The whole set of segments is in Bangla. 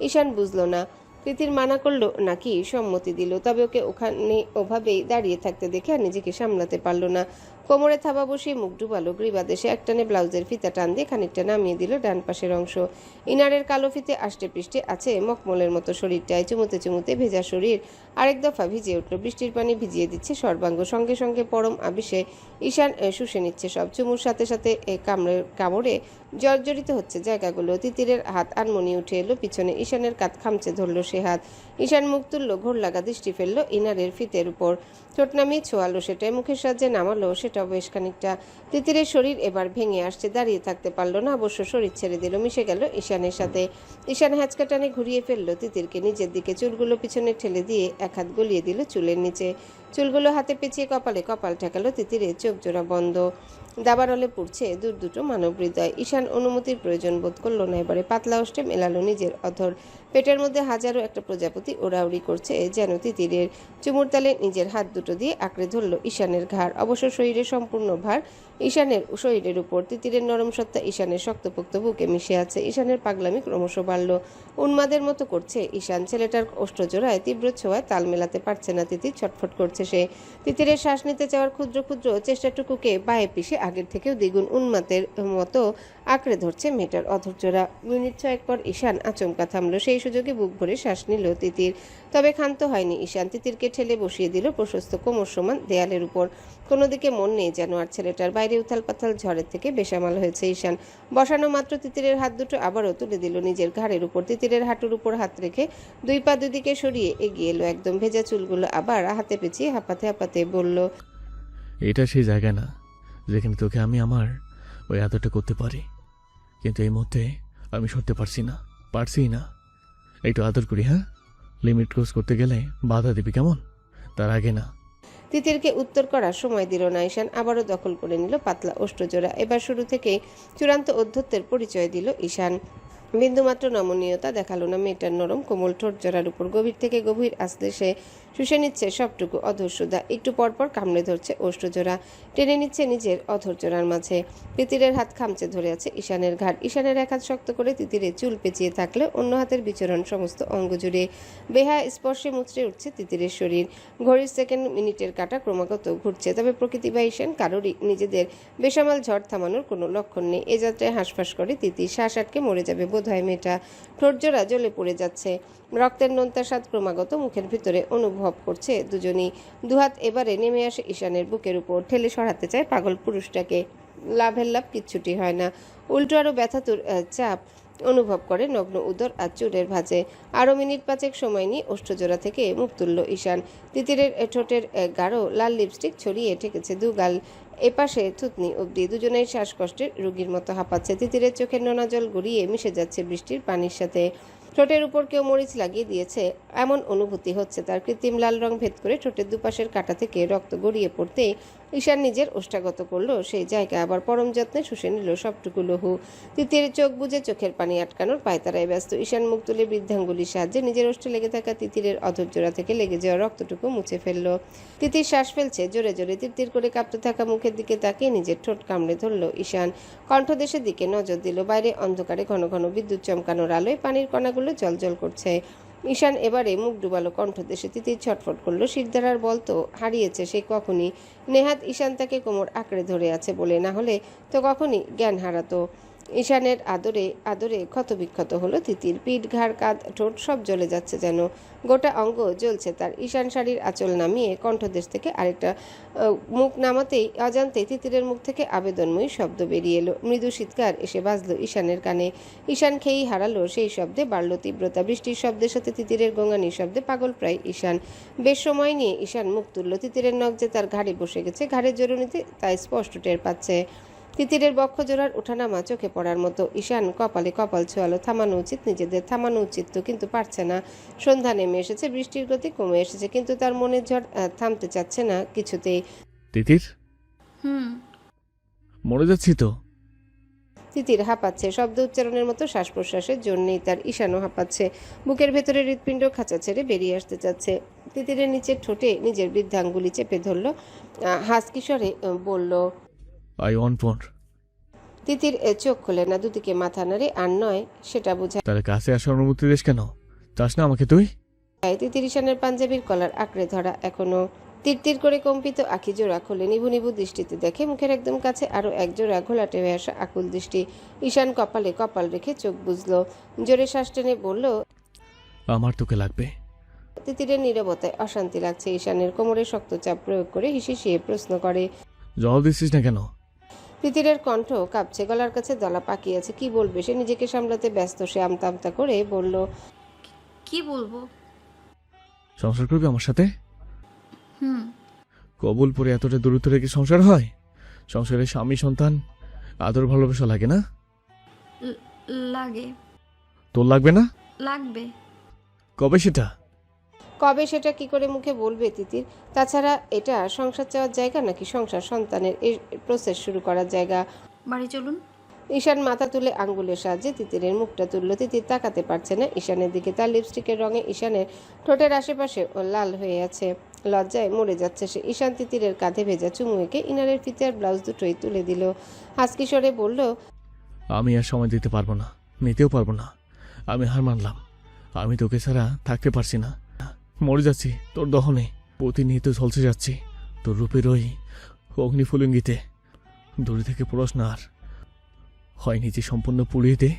ঈশান বুঝল না তিতির মানা করলো নাকি সম্মতি দিল। তবে ওকে ওখানে ওভাবেই দাঁড়িয়ে থাকতে দেখে আর নিজেকে সামলাতে পারল না। কোমরে থাবা বসিয়ে মুখ ডুবালো গ্রীবাদেশে একটানে ব্লাউজের ফিতা টান দিয়ে খানিকটা নামিয়ে দিল ডান পাশের অংশ। ইনারের কালো ফিতে আষ্টে পৃষ্ঠে আছে মখমলের মতো শরীরটায়। চুমুতে চুমুতে ভেজা শরীর আরেক দফা ভিজে উঠল। বৃষ্টির পানি ভিজিয়ে দিচ্ছে সর্বাঙ্গ। সঙ্গে সঙ্গে পরম আবিষে ঈশান শুষে নিচ্ছে সব। চুমুর সাথে সাথে কামড়ে জর্জরিত হচ্ছে জায়গাগুলো। তিতিরের হাত আনমনি উঠে এলো পিছনে। ঈশানের কাঁধ খামচে ধরল সে হাত। ঈশান মুখ তুলল, ঘোর লাগা দৃষ্টি ফেললো ইনারের ফিতের উপর। ঠোঁট নামিয়ে ছোঁয়ালো সেটাই, মুখের সাহায্যে নামালো সেটাও বেশ খানিকটা। তিতিরের শরীর এবার ভেঙে আসছে, দাঁড়িয়ে থাকতে পারল না। অবশ্য শরীর ছেড়ে দিল, মিশে গেল ঈশানের সাথে। ঈশান হ্যাঁচকা টানে ঘুরিয়ে ফেললো তিতিরকে নিজের দিকে। চুলগুলো পিছনে ঠেলে দিয়ে এক হাত গলিয়ে দিল চুলের নিচে। চুলগুলো হাতে পেঁচিয়ে কপালে কপাল ঠেকালো তিতিরের। চোখ জোড়া বন্ধ, দাবানলে পুড়ছে দূর দুটো মানব হৃদয়। ঈশান অনুমতির প্রয়োজন বোধ করলো না। এবারে পাতলা ওষ্ঠে মেলালো নিজের অধর। পেটের মধ্যে হাজারো একটা প্রজাপতি ওড়াউড়ি করছে যেন তিতিরের। চুমুর তালে নিজের হাত দুটো দিয়ে আঁকড়ে ধরল ঈশানের ঘাড়। অবশ্য শরীরের সম্পূর্ণ ভার ঈশানের শরীরের উপর। তিতিরের নরম সত্তা ঈশানের শক্তপোক্ত বুকে মিশে আছে। ঈশানের পাগলামি ক্রমশ বাড়ল। উন্মাদের মতো করছে ঈশান। ছেলেটার অষ্টজোড়ায় তীব্র ছোঁয়ায় তাল মেলাতে পারছে না তিতির। ছটফট করছে সে। তিতিরের শ্বাস নিতে চাওয়ার ক্ষুদ্র ক্ষুদ্র চেষ্টাটুকুকে বায়ে পিষে আগের থেকেও দ্বিগুণ উন্মাদের মতো আঁকড়ে ধরছে মেয়েটার অধৈর্যরা। মিনিট ছয়েক পর ঈশান আচমকা থামলো। সেই সুযোগে বুক ভরে শ্বাস নিল তিতির। তবে ক্ষান্ত হয়নি ঈশান। তিতিরকে ঠেলে বসিয়ে দিল প্রশস্ত কোমর সমান দেয়ালের উপর। কোনো দিকে মন নেই যেন আর ছেলেটার। বাইরে উথাল পাথাল ঝড়ের থেকে বেসামাল হয়েছে ঈশান। বসানো মাত্র তিতিরের হাত দুটো আবারও তুলে দিল নিজের ঘাড়ের উপর। তিতিরের হাঁটুর উপর হাত রেখে দুই পা দুদিকে সরিয়ে এগিয়ে এলো একদম। ভেজা চুলগুলো আবার হাতে পেঁচিয়ে হাঁপাতে হাঁপাতে বলল, এটা সেই জায়গা না যেখানে তোকে আমি আমার ওই আদরটা করতে পারি, কিন্তু এই মুহূর্তে আমি সরতে পারছি না। একটু আদর করি, হ্যাঁ? লিমিট ক্রস করতে গেলে বাধা দিবি কেমন? তার আগে না। তিতিরকে উত্তর করার সময় দিল না ঈশান। আবারও দখল করে নিল পাতলা ওষ্ঠজোড়া। এবার শুরু থেকেই চূড়ান্ত অধ্যত্বের পরিচয় দিল ঈশান। বিন্দুমাত্র নমনীয়তা দেখালো না মেয়েটার নরম কোমল ঠোঁট জোড়ার উপর। গভীর থেকে গভীর আসতে সে শুষে নিচ্ছে সবটুকু অধৈর্যদা। একটু পরপর কামড়ে ধরছে ওষ্ঠজোড়া, টেনে নিচ্ছে নিজের অধৈর্যরার মাঝে। তিতিরের হাত খামচে ধরে আছে ঈশানের ঘাড়। ঈশানের এক হাত শক্ত করে তিতিরের চুল পেঁচিয়ে থাকলে অন্য হাতের বিচরণ সমস্ত অঙ্গ জুড়ে। বেহা স্পর্শে মুচড়ে উঠছে তিতিরের শরীর। ঘড়ির সেকেন্ড মিনিটের কাঁটা ক্রমাগত ঘুরছে। তবে প্রকৃতি বা ঈশান কারোরই নিজেদের বেসামাল ঝড় থামানোর কোনো লক্ষণ নেই। এ যাত্রায় হাঁসফাঁস করে তিতির। শ্বাস আটকে মরে যাবে বোধ হয় মেয়েটা। ঠোঁটজোড়া জ্বলে পড়ে যাচ্ছে। রক্তের নোনতা স্বাদ ক্রমাগত মুখের ভিতরে অনুভব করছে দুজনই। দুহাত এবারে নেমে আসে ঈশানের বুকের উপর। ঠেলে সরাতে চায় পাগল পুরুষটাকে। লাভের লাভ কিচ্ছুটি হয় না। উল্টো আরও ব্যথাতুর চাপ অনুভব করে নগ্ন উদর আর চুলের ভাঁজে। আরও মিনিট পাঁচেক সময় নিয়ে ওষ্ঠজোড়া থেকে মুখ তুলল ঈশান। তিতিরের ঠোঁটের গাঢ় লাল লিপস্টিক ছড়িয়ে ঠেকেছে দুগাল এপাশে থুতনি অবধি। দুজনেই শ্বাসকষ্টের রোগীর মতো হাঁপাচ্ছে। তিতিরের চোখের নোনা জল গড়িয়ে মিশে যাচ্ছে বৃষ্টির পানির সাথে। ঠোঁটের উপর কেউ মরিচ লাগিয়ে দিয়েছে এমন অনুভূতি হচ্ছে তার। কৃত্রিম লাল রং ভেদ করে ঠোঁটের দুপাশের কাঁটা থেকে রক্ত গড়িয়ে পড়তেই ঈশান নিজের ওষ্ঠাগত করলো সেই জায়গা। আবার পরম যত্নে শুষে নিল সবটুকু লহু। তিতির চোখ বুজে চোখের পানি আটকানোর পায়তারায় ব্যস্ত। ঈশান মুখ তুলে বৃদ্ধাঙ্গুলির সাহায্যে নিজের ওষ্ঠে লেগে থাকা তিতিরের অধৈর্যরা থেকে লেগে যাওয়া রক্তটুকু মুছে ফেলল। তিতির শ্বাস ফেলছে জোরে জোরে। তিরতির করে কাঁপতে থাকা মুখের দিকে তাকিয়ে নিজের ঠোঁট কামড়ে ধরল ঈশান। কণ্ঠদেশের দিকে নজর দিল। বাইরে অন্ধকারে ঘন ঘন বিদ্যুৎ চমকানোর আলোয় পানির কণাগুলো জলজল করছে। ঈশান এবারে মুখ ডুবালো কণ্ঠদেশে। তিতির ছটফট করলো। শিরদাঁড়ার বল তো হারিয়েছে সে কখনই। নেহাত ঈশান তাকে কোমর আঁকড়ে ধরে আছে বলে, না হলে তো কখনই জ্ঞান হারাতো। ঈশানের আদরে আদরে ক্ষতবিক্ষত হলো তিতির। পিঠ, ঘাড়, কাঁধ, ঠোঁট সব জ্বলে যাচ্ছে যেন। গোটা অঙ্গ জ্বলছে তার। ঈশান শাড়ির আঁচল নামিয়ে কণ্ঠদেশ থেকে আরেকটা মুখ নামাতেই অজান্তেই তিতিরের মুখ থেকে আবেদনময়ী শব্দ বেরিয়ে এলো। মৃদু চিৎকার এসে বাজলো ঈশানের কানে। ঈশান খেয়েই হারালো সেই শব্দে। বাড়ল তীব্রতা। বৃষ্টির শব্দের সাথে তিতিরের গোঙানির শব্দে পাগল প্রায় ঈশান। বেশ সময় নিয়ে ঈশান মুখ তুলল। তিতিরের নখ যে তার ঘাড়ে বসে গেছে, ঘাড়ের জরুনিতে তাই স্পষ্ট টের পাচ্ছে। তিতিরের বক্ষ জোড়ার ওঠানামা চোখে পড়ার মতো। ঈশান কপালে কপাল ছোঁয়ালো। থামানো উচিত নিজেদের, থামানো উচিত তো, কিন্তু পারছে না। সন্ধ্যা নেমে এসেছে, বৃষ্টির গতি কমে এসেছে, কিন্তু তার মনের ঝড় থামতে চাচ্ছে না কিছুতেই। তিতির, মরে যাচ্ছি তো। তিতির হাঁপাচ্ছে। শব্দ উচ্চারণের মতো শ্বাস প্রশ্বাসের জন্যেই তার। ঈশানও হাঁপাচ্ছে। বুকের ভেতরে হৃৎপিণ্ড খাঁচা ছেড়ে বেরিয়ে আসতে চাচ্ছে। তিতিরের নিচের ঠোঁটে নিজের বৃদ্ধাঙ্গুলি চেপে ধরল। হাসকি স্বরে বলল, আই ওয়ান্ট মোর। তিতির চোখ খোলে না, দুদিকে মাথা নাড়ে, আর নয় সেটা বোঝায়। তাহলে কাছে আসার অনুমতি দিস কেন? চাস না আমাকে তুই? তিতির ঈশানের পাঞ্জাবির কলার আঁকড়ে ধরা, এখনো তিরতির করে কম্পিত আঁখি জোড়া খোলে, নিভু নিভু দৃষ্টিতে দেখে মুখের একদম কাছে আরো এক জোড়া ঘোলাটে হয়ে আসা আকুল দৃষ্টি। ঈশান কপালে কপাল রেখে চোখ বুঝলো, জোরে শ্বাস টেনে বলল। আমার তোকে লাগবে। তিতিরের নীরবতায় অশান্তি লাগছে। ঈশানের কোমরে শক্ত চাপ প্রয়োগ করে হিসিয়ে প্রশ্ন করে। জল দিচ্ছিস না কেন? তিতিরের কণ্ঠ কাঁপছে, গলার কাছে দলা পাকিয়ে আছে। কি বলবে সে, নিজেকে সামলাতে ব্যস্ত। সে আমতা আমতা করে বলল। কি বলবো? সংসার করবি আমার সাথে? হুম। কবুল পরে এতটা দূরত্ব রেখে সংসার হয়? সংসারে স্বামী সন্তান আদর ভালোবাসা লাগে না? লাগে। তোর লাগবে না? লাগবে। কবে সেটা? কবে সেটা কি করে মুখে বলবে তিতির? তাছাড়া এটা সংসার চাওয়ার জায়গা নাকি সংসার সন্তানের এই প্রসেস শুরু করার জায়গা? বাড়ি চলুন। ঈশান মাথা তুলে আঙ্গুলের সাহায্যে তিতিরের মুখটা তুলল। তিতির তাকাতে পারছে না ঈশানের দিকে। তার লিপস্টিকের রঙে ঈশানের ঠোঁটের আশেপাশে ও লাল হয়ে আছে। লজ্জায় মরে যাচ্ছে সে। ঈশান তিতিরের কাঁধে ভেজা চুমু এঁকে ইনারের ফিতে আর ব্লাউজ দুটোই তুলে দিল। হাসকি স্বরে বলল। আমি আর সময় দিতে পারবো না, নিতেও পারবো না। আমি হার মানলাম। আমি তোকে ছাড়া থাকতে পারছি না। মরে যাচ্ছি তোর দহনে, প্রতিনিয়ত ঝলসে যাচ্ছি তোর রূপের ওই অগ্নিফুলঙ্গিতে। দূরে থেকে পড়স না আর। হয় নিজে সম্পূর্ণ পুড়িয়ে দে,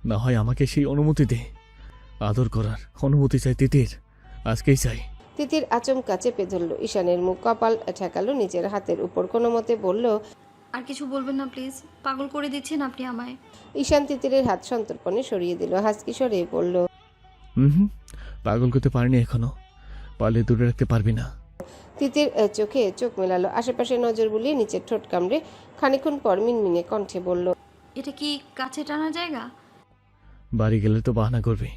না হয় আমাকে সেই অনুমতি দে। আদর করার অনুমতি চাই তিতির, আজকেই চাই। তিতির আচমকা চেপে ধরল ঈশানের মুখ, কপাল ঠেকালো নিজের হাতের উপর, কোনো মতে বলল। আর কিছু বলবেন না প্লিজ, পাগল করে দিচ্ছেন আপনি আমায়। ঈশান তিতিরের হাত সন্তর্পণে সরিয়ে দিল। হাসকি স্বরে বলল। হুম, পাগল করতে পারিনি এখনো, পারলে দূরে রাখতে পারবি না। তিতির চোখে চোখ মেলালো, আশেপাশে নজর বুলিয়ে নিচের ঠোঁট কামড়ে খানিকক্ষণ পর মিনমিনে কণ্ঠে বলল। এটা কি কাছে টানা জায়গা? বাড়ি গেলে তো বাহানা করবি।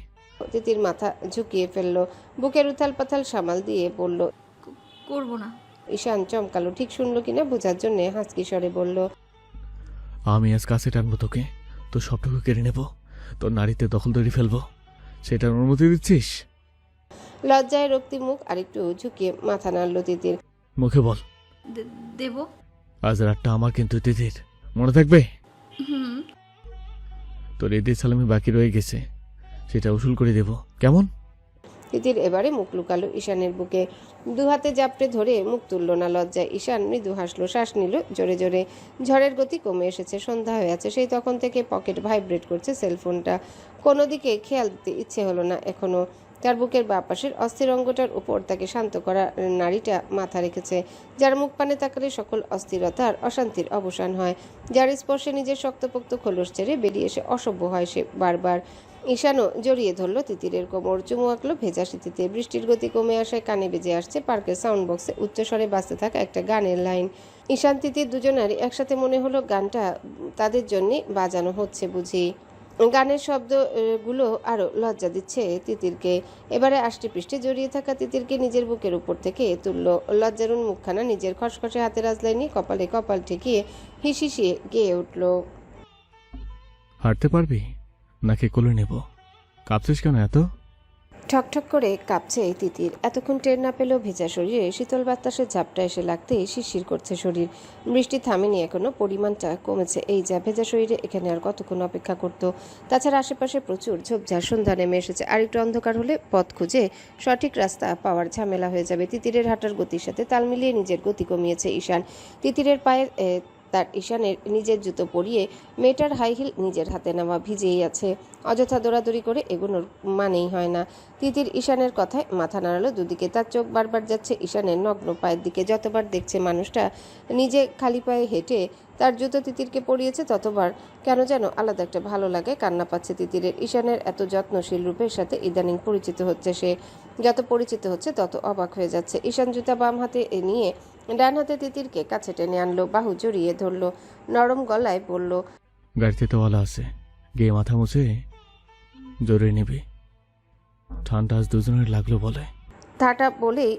তিতির মাথা ঝুঁকিয়ে ফেললো, বুকের উথাল পাথাল সামাল দিয়ে বলল। করব না। ঈশান চমকালো, ঠিক শুনলো কিনা বোঝার জন্য হাসকি স্বরে বলল। আমি আজ কাছে টানবো তোকে, তোর সবটুকু কেড়ে নেব, তোর নারীতে দখল তৈরি ফেলবো। সেটার অনুমতি দিচ্ছিস? লজ্জায় রক্তি মুখ আরেকটু ঝুঁকিয়ে মাথা নাড়ল তিতির। মুখে বল। দেব। আজ রাতটা আমার কিন্তু তিতির, মনে থাকবে? হুম। তোর ঈদের সালামি বাকি রয়ে গেছে, সেটা উসুল করে দেব, কেমন? তিতির এবারে মুখ লুকালো ঈশানের বুকে, দু হাতে জাপটে ধরে মুখ তুলল না লজ্জায়। ঈশান মৃদু হাসলো, শ্বাস নিল জোরে জোরে। ঝড়ের গতি কমে এসেছে, সন্ধ্যা হয়ে আছে। সেই তখন থেকে পকেট ভাইব্রেট করছে সেলফোনটা। কোনো দিকে খেয়াল দিতে ইচ্ছে হলো না এখনো। তার বুকের বাঁ পাশের অস্থির অঙ্গটার উপর তাকে শান্ত করা নারীটা মাথা রেখেছে, যার মুখ পানে তাকালে সকল অস্থিরতা আর অশান্তির অবসান হয়, যার স্পর্শে নিজের শক্তপোক্ত খোলস ছেড়ে বেরিয়ে এসে অসভ্য হয় সে বারবার। ঈশানও জড়িয়ে ধরল তিতিরের কোমর, চুমু আঁকলো ভেজা শীতিতে। বৃষ্টির গতি কমে আসায় কানে বেজে আসছে পার্কের সাউন্ড বক্সে উচ্চস্বরে বাজতে থাকা একটা গানের লাইন। ঈশান তিতির দুজনারই একসাথে মনে হলো গানটা তাদের জন্য বাজানো হচ্ছে বুঝি। গানের শব্দগুলো আরো লজ্জা দিচ্ছে তিতিরকে। এবারে আষ্টে পৃষ্ঠে জড়িয়ে থাকা তিতিরকে নিজের বুকের উপর থেকে তুললো। লজ্জারুন মুখখানা নিজের খসখসে হাতের আজলাই নিয়ে কপালে কপাল ঠেকিয়ে হিসিয়ে গেয়ে উঠল। হাঁটতে পারবি নাকি কোলে নেব? কাঁপছিস কেন এত? ঠকঠক করে কাঁপছে তিতির। এতক্ষণ টের না পেলেও ভেজা শরীরে শীতল বাতাসের ঝাপটা এসে লাগতেই শিরশির করছে শরীর। বৃষ্টি থামেনি এখনো, পরিমাণটা কমেছে। এই যা ভেজা শরীরে এখানে আর কতক্ষণ অপেক্ষা করত? তাছাড়া আশেপাশে প্রচুর ঝোপঝাড়, সন্ধ্যা নেমে এসেছে। আর একটু অন্ধকার হলে পথ খুঁজে সঠিক রাস্তা পাওয়ার ঝামেলা হয়ে যাবে। তিতিরের হাঁটার গতির সাথে তাল মিলিয়ে নিজের গতি কমিয়েছে ঈশান। তিতিরের পায়ে তার ঈশানের নিজের জুতো পরিয়ে মেয়েটার হাই হিল নিজের হাতে নেওয়া ভিজেই আছে। অযথা দৌড়াদৌড়ি করে এগোনোর মানেই হয় না। তিতির ঈশানের কথায় মাথা নাড়ালো দুদিকে। তার চোখ বারবার যাচ্ছে ঈশানের নগ্ন পায়ের দিকে। যতবার দেখছে মানুষটা নিজে খালি পায়ে হেঁটে তার জুতো তিতিরকে পরিয়েছে, ততবার কেন যেন আলাদা একটা ভালো লাগে, কান্না পাচ্ছে তিতিরের। ঈশানের এত যত্নশীল রূপের সাথে ইদানিং পরিচিত হচ্ছে সে। যত পরিচিত হচ্ছে তত অবাক হয়ে যাচ্ছে। ঈশান জুতা বাম হাতে নিয়ে ডান হাতে তিতিরকে কাছে টেনে আনলো, বাহু জড়িয়ে ধরলো, নরম গলায় বলল। গাড়িতে তো ওয়ালা আছে, গিয়ে মাথা মুছে জোরে নিবি। ঠান্ডা আজ দুজনের লাগলো বলে। তাটা বলেই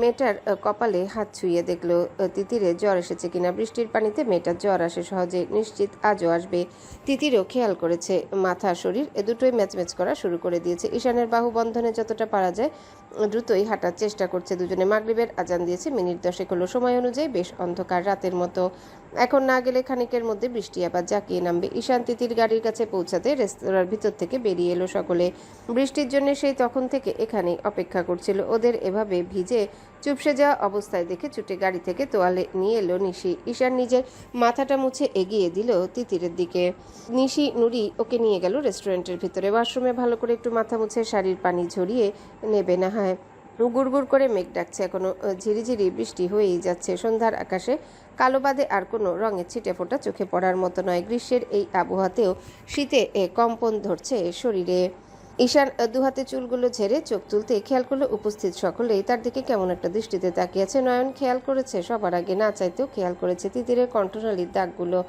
মেয়েটার কপালে হাত ছুঁয়ে দেখলো তিতিরে জ্বর এসেছে কিনা। বৃষ্টির পানিতে মেয়েটার জ্বর আসে সহজে, নিশ্চিত আজও আসবে। তিতিরও খেয়াল করেছে মাথা শরীর দুটোই ম্যাচম্যাচ করা শুরু করে দিয়েছে। ঈশানের বাহু বন্ধনে যতটা পারা যায় দ্রুতই হাঁটার চেষ্টা করছে। দুজনে মাগরিবের আজান দিয়েছে, মিনিট 10 হলো। সময় অনুযায়ী বেশ অন্ধকার রাতের মতো। এখন না গেলে খানিকের মধ্যে বৃষ্টি আবার জাঁকিয়ে নামবে। ঈশান তিতির গাড়ির কাছে পৌঁছাতে রেস্তোরাঁর ভিতর থেকে বেরিয়ে এলো সকলে। বৃষ্টির জন্য সেই তখন থেকে এখানেই অপেক্ষা করছিল। ওদের এভাবে ভিজে চুপসে যাওয়া অবস্থায় দেখে ছুটে গাড়ি থেকে তোয়ালে নিয়ে এলো নিশি। ঈশান নিজের মাথাটা মুছে এগিয়ে দিল তিতিরের দিকে। নিশি নুরি ওকে নিয়ে গেল রেস্টুরেন্টের ভিতরে। ওয়াশরুমে ভালো করে একটু মাথা মুছে শাড়ির পানি ঝরিয়ে নেবে না হয়। গুড়গুড় করে মেঘ ডাকছে, এখনো ঝিরিঝিরি বৃষ্টি হয়েই যাচ্ছে। সন্ধ্যার আকাশে কালো বাদে আর কোনো রঙের ছিটে ফোটা চোখে পড়ার মতো নয়। গ্রীষ্মের এই আবহাওয়াতেও শীতে কম্পন ধরছে শরীরে। ঈশান দুহাতে চুলগুলো ঝেড়ে চোখ তুলতে খেয়াল করলো উপস্থিত সকলেই তার দিকে কেমন একটা দৃষ্টিতে তাকিয়েছে। নয়ন খেয়াল করেছে, সবার আগে না চাইতেও খেয়াল করেছে তিতিরের কণ্ঠনালীর দাগগুলো।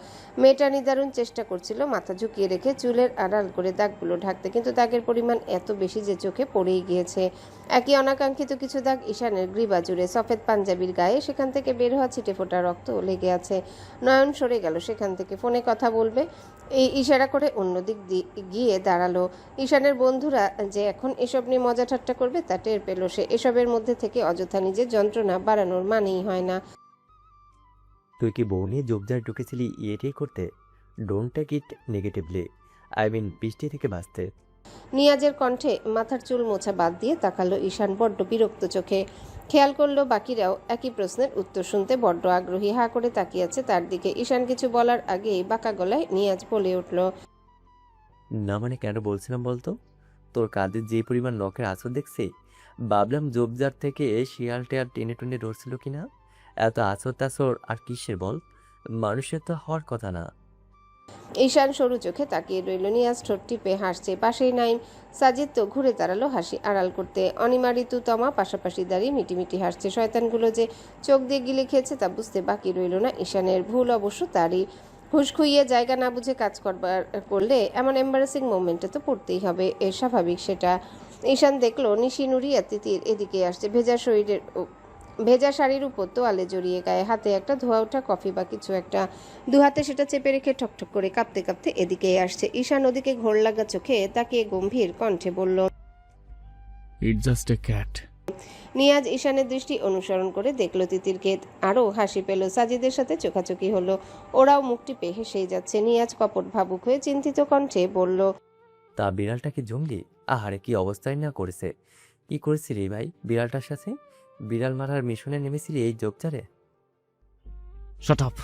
মেয়েটা নিদারুণ চেষ্টা করছিল মাথা ঝুঁকিয়ে রেখে চুলের আড়াল করে দাগগুলো ঢাকতে, কিন্তু দাগের পরিমাণ এত বেশি যে চোখে পড়েই গিয়েছে। একই অনাকাঙ্ক্ষিত কিছু দাগ ঈশানের গ্রীবা জুড়ে। সফেদ পাঞ্জাবির গায়ে সেখান থেকে বের হওয়া ছিটে ফোটা রক্ত লেগে আছে। নয়ন সরে গেল সেখান থেকে। ফোনে কথা বলবে এই ইশারা করে অন্যদিক গিয়ে দাঁড়ালো। ঈশানের বন্ধুরা যে এখন এসব নিয়ে মজা ঠাট্টা করবে তা টের পেল সে। এসবের মধ্যে থেকে অযথা নিজের যন্ত্রণা বাড়ানোর মানেই হয় না। তুই কি বউ নিয়ে জোবজার ঢুকেছিলি ইয়েটাই করতে? Don't take it negatively, I mean বৃষ্টি থেকে বাঁচতে। নিয়াজের কণ্ঠে মাথার চুল মোছা বাদ দিয়ে তাকালো ঈশান বড্ড বিরক্ত চোখে। খেয়াল করলো বাকিরাও একই প্রশ্নের উত্তর শুনতে বড্ড আগ্রহী হা করে তাকিয়ে আছে তার দিকে। ঈশান কিছু বলার আগেই বাঁকা গলায় নিয়াজ বলে উঠল, না মানে কেন বলছিলাম বলতো? তোর কাঁধে যে পরিমাণ নখের আঁচড় দেখছি, ভাবলাম জোবজার থেকে শিয়াল টেয়ার টেনে টেনে ধরছিল কিনা। এত আঁচড় টাচড় আর কিসের বল? মানুষের তো হওয়ার কথা না। ঈশান সরু চোখে তাকিয়ে রইল। নিয়াজ ঠোঁট টিপে হাসছে। পাশেই নাইম সাজিদ তো ঘুরে দাঁড়ালো হাসি আড়াল করতে। অনিমা ঋতু তমা পাশাপাশি দাঁড়িয়ে মিটিমিটি হাসছে। শয়তানগুলো যে চোখ দিয়ে গিলে খেয়েছে তা বুঝতে বাকি রইল না ঈশানের। ভুল অবশ্য তারই। হুশ খুইয়ে জায়গা না বুঝে কাজ করলে এমন এম্বারেসিং মোমেন্টে তো পড়তেই হবে, এ স্বাভাবিক সেটা। ঈশান দেখলো নিশি নুরি আর তিতির এদিকে আসছে। ভেজা শাড়ির উপর তোয়ালে জড়িয়ে, গায়ে হাতে একটা ধোয়া ওঠা কফি বা কিছু একটা। দুহাতে সেটা চেপে রেখে ঠকঠক করে কাঁপতে কাঁপতে এদিকেই আসছে। ঈশান ওদিকে ঘোর লাগা চোখে তাকিয়ে গম্ভীর কণ্ঠে বলল, it just a cat. Niaz ঈশানের দৃষ্টি অনুসরণ করে দেখলো তিতিরকে। আরও হাসি পেল। সাজিদের সাথে চোখাচোখি হলো। ওরাও মুখ টিপে হেসেই যাচ্ছে। নিয়াজ কপট ভাবুক হয়ে চিন্তিত কণ্ঠে বলল, তা বিড়ালটা কি জঙ্গলি? আহারে কি অবস্থায় না করেছে। কি করেছিলি ভাই বিড়ালটার সাথে? বিড়াল মারার মিশনে নেমেছিলি এই জোবজারে? Shut up.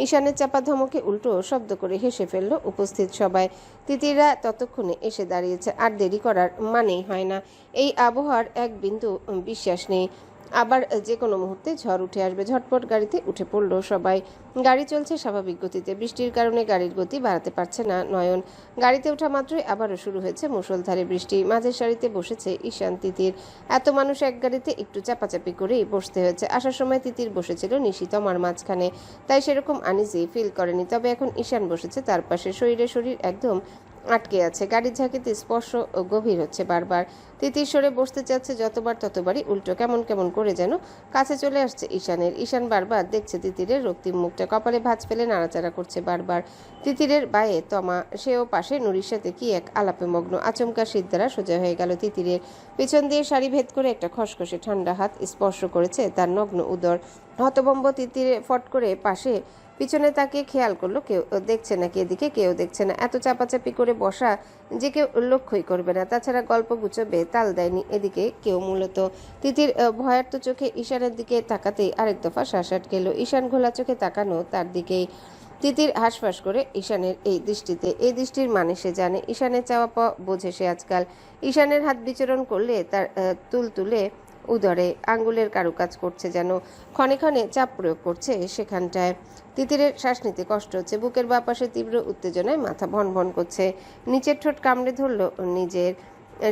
ঈশানের চাপা ধমকে উল্টো শব্দ করে হেসে ফেলল উপস্থিত সবাই। তিতিরা ততক্ষণে এসে দাঁড়িয়েছে। আর দেরি করার মানেই হয় না। এই আবহাওয়ার এক বিন্দু বিশ্বাস নেই, আবার যে কোনো মুহূর্তে ঝড় উঠে আসবে। ঝটপট গাড়িতে উঠে পড়ল সবাই। গাড়ি চলছে স্বাভাবিক গতিতে। বৃষ্টির কারণে গাড়ির গতি বাড়াতে পারছে না নয়ন। গাড়িতে ওঠা মাত্রই আবারও শুরু হয়েছে মুষলধারে বৃষ্টি। মাঝের সারিতে বসেছে ঈশান তিতির। এত মানুষ এক গাড়িতে একটু চাপাচাপি করেই বসতে হয়েছে। আসার সময় তিতির বসেছিল নিশি তমার মাঝখানে, তাই সেরকম আনইজি ফিল করেনি। তবে এখন ঈশান বসেছে তার পাশে। শরীর একদম আটকে আছে। গাড়ির ঝাঁকিতে স্পর্শ গভীর হচ্ছে বারবার। তিতির সরে বসতে চাচ্ছে যতবার ততবারই উল্টো কেমন কেমন করে যেন কাছে চলে আসছে ঈশানের। ঈশান বারবার দেখছে তিতিরের রক্তিম মুখটা, কপালে ভাঁজ ফেলে নাড়াচাড়া করছে বারবার। তিতিরের বায়ে তমা, সেও পাশে নুরির সাথে কি এক আলাপে মগ্ন। আচমকা শীত দ্বারা সোজা হয়ে গেল তিতিরের। পিছন দিয়ে শাড়ি ভেদ করে একটা খসখসে ঠান্ডা হাত স্পর্শ করেছে তার নগ্ন উদর। হতভম্ব তিতিরে ফট করে পাশে পিছনে তাকিয়ে খেয়াল করলো কেউ দেখছে না, এদিকে কেউ দেখছে না। এত চাপাচাপি করে বসা যে কেউ লক্ষ্যই করবে না। তাছাড়া গল্প গুছবে তাল দেয়নি এদিকে কেউ মূলত। তিতির ভয়ার্ত চোখে ঈশানের দিকে তাকাতেই আরেক দফা শ্বাস আটকে এলো। ঈশান ঘোলা চোখে তাকানো তার দিকেই। তিতির হাঁসফাঁস করে ঈশানের এই দৃষ্টিতে। এই দৃষ্টির মানে সে জানে। ঈশানের চাওয়া পাওয়া বোঝে সে আজকাল। ঈশানের হাত বিচরণ করলে তার তুলে উদরে আঙ্গুলের কারুকাজ করছে, যেন ক্ষণে ক্ষণে চাপ প্রয়োগ করছে সেখানটায়। তিতিরের শ্বাস নিতে কষ্ট হচ্ছে। বুকের বাঁ পাশে তীব্র উত্তেজনায় মাথা ভন ভন করছে। নিচের ঠোঁট কামড়ে ধরল নিজের।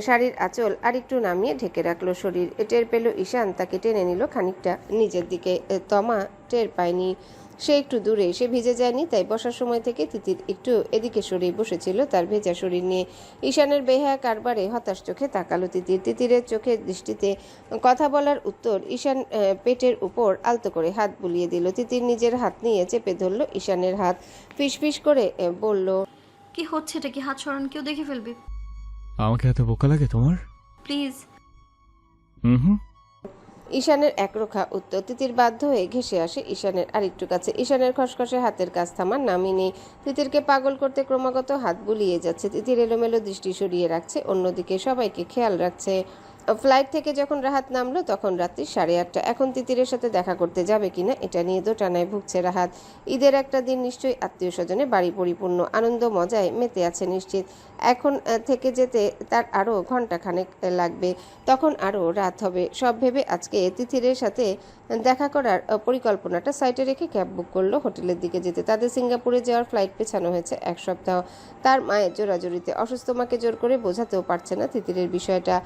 শাড়ির আঁচল আরেকটু নামিয়ে ঢেকে রাখলো শরীর। টের পেল ঈশান, তাকে টেনে নিল খানিকটা নিজের দিকে। তমা টের পায়নি, সে একটু দূরে। সে ভিজে যায়নি, তাই বসার সময় থেকে তিতির একটু এদিকে সরেই বসেছিল তার ভেজা শরীর নিয়ে। ঈশানের বেহায়া কারবারে হতাশ চোখে তাকালো তিতির। তিতিরের চোখের দৃষ্টিতে কথা বলার উত্তর ঈশান পেটের উপর আলতো করে হাত বুলিয়ে দিল। তিতির নিজের হাত নিয়ে চেপে ধরল ঈশানের হাত। ফিসফিস করে বলল, কি হচ্ছে এটা? কি হাত সরান, কেউ দেখে ফেলবে। আমাকে এত বোকা লাগে তোমার? প্লিজ। হুম। ঈশানের একরোখা উত্তর। তিতির বাধ্য হয়ে ঘেঁষে আসে ঈশানের আরেকটু কাছে। ঈশানের খসখসে হাতের কাজ থামার নামই নেই। তিতিরকে পাগল করতে ক্রমাগত হাত বুলিয়ে যাচ্ছে। তিতির এলোমেলো দৃষ্টি সরিয়ে রাখছে অন্যদিকে, সবাইকে খেয়াল রাখছে। ফ্লাইট থেকে যখন রাহাত নামলো তখন রাত্রি 8:30। এখন তিতিরের সাথে দেখা করতে যাবে কিনা এটা নিয়ে দোটানায় ভুগছে রাহাত। ঈদের একটা দিন, নিশ্চয়ই আত্মীয় স্বজনে বাড়ি পরিপূর্ণ, আনন্দ মজায় মেতে আছে নিশ্চিত। এখন থেকে যেতে তার আরও ঘন্টাখানেক লাগবে, তখন আরও রাত হবে। সব ভেবে আজকে তিতিরের সাথে দেখা করার পরিকল্পনাটা সাইডে রেখে ক্যাব বুক করলো হোটেলের দিকে যেতে। তাদের সিঙ্গাপুরে যাওয়ার ফ্লাইট পেছানো হয়েছে 1 সপ্তাহ। তার মায়ের জোরাজুরিতে অসুস্থ মাকে জোর করে বোঝাতেও পারছে না তিতিরের বিষয়টা।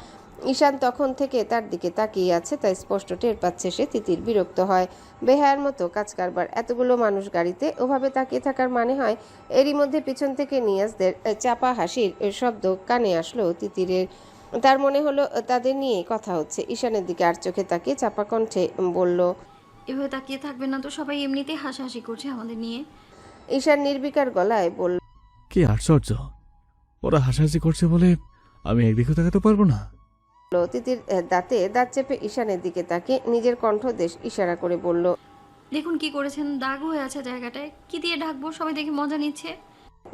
ঈশান তখন থেকে তার দিকে তাকিয়ে আছে, তাই স্পষ্ট টের পাচ্ছে সে। তিতির বিরক্ত হয়। বেহায়ার মতো কাজ কারবার, এতগুলো মানুষ গাড়িতে ওভাবে তাকিয়ে থাকার মানে হয়। এরই মধ্যে পিছন থেকে নিয়াজদের চাপা হাসির শব্দ কানে আসলো তিতিরের। তার মনে হলো তাদের নিয়ে কথা হচ্ছে। ঈশানের দিকে আর চোখে তাকিয়ে চাপা কণ্ঠে বলল, এভাবে তাকিয়ে থাকবেন না তো, সবাই এমনিতেই হাসাহাসি করছে আমাদের নিয়ে। ঈশান নির্বিকার গলায় বলল, কি আশ্চর্য, ওরা হাসাহাসি করছে বলে আমি একদিকেও তাকাতে পারবো না? তিতির দাঁতে দাঁত চেপে ঈশানের দিকে তাকিয়ে নিজের কণ্ঠদেশ ইশারা করে বলল, দেখুন কি করেছেন, দাগ হয়ে আছে জায়গাটায়। কি দিয়ে ঢাকবো, সবাই দেখে মজা নিচ্ছে।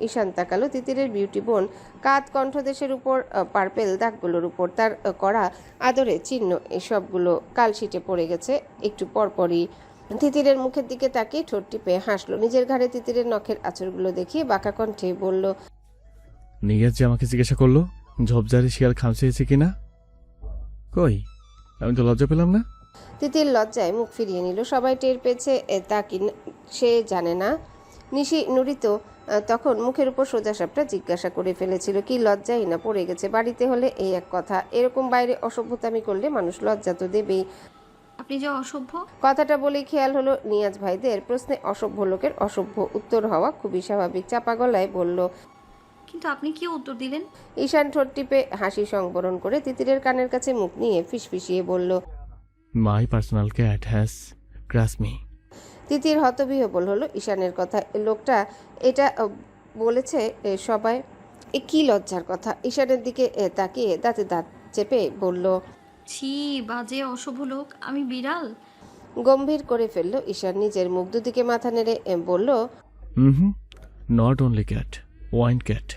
ঈশান তাকালো তিতিরের বিউটি বোন কাত কণ্ঠদেশের উপর, পার্পেল দাগগুলোর উপর তার করা আদরে চিহ্ন। এসবগুলো কালশিটে পড়ে গেছে একটু পরপরই। তিতিরের মুখের দিকে তাকিয়ে ঠোঁট টিপে হাসলো। নিজের ঘাড়ে তিতিরের নখের আঁচড়গুলো দেখিয়ে বাঁকা কণ্ঠে বলল, নিয়াজ যে আমাকে জিজ্ঞাসা করলো ঝোপঝাড়ে শিয়াল খামচেয়েছে কিনা, কই আমি তো লজ্জা পেলাম না। তিতির লজ্জায় মুখ ফিরিয়ে নিল। সবাই টের পেয়েছে তা কি সে জানে না। নিশি নুরি তো তখন মুখের উপর সোজাসাপটা জিজ্ঞাসা করে ফেলেছিল। কি লজ্জাই না পড়ে গেছে। বাড়িতে হলে এই এক কথা, এরকম বাইরে অসভ্যতামি করলে মানুষ লজ্জা তো দেবেই। আপনি যে অসভ্য। কথাটা বলেই খেয়াল হলো নিয়াজ ভাইদের প্রশ্নে অসভ্য লোকের অসভ্য উত্তর হওয়া খুবই স্বাভাবিক। চাপা গলায় বলল, কিন্তু আপনি কি উত্তর দিলেন? ঈশান ঠোঁট টিপে হাসি সংবরণ করে তিতিরের কানের কাছে মুখ নিয়ে ফিসফিসিয়ে বলল, my personal cat has crush me. Titir হতবিহ্বল হলো ঈশানের কথা। লোকটা এটা বলেছে সবাই, এ কি লজ্জার কথা। ঈশানের দিকে তাকিয়ে দাঁতে দাঁত চেপে বলল, ছি, বাজে অসভ্য লোক। আমি বিড়াল? গম্ভীর করে ফেললো ঈশান নিজের মুখ। দুদিকে মাথা নেড়ে বলল, hmm, not only cat, wine cat.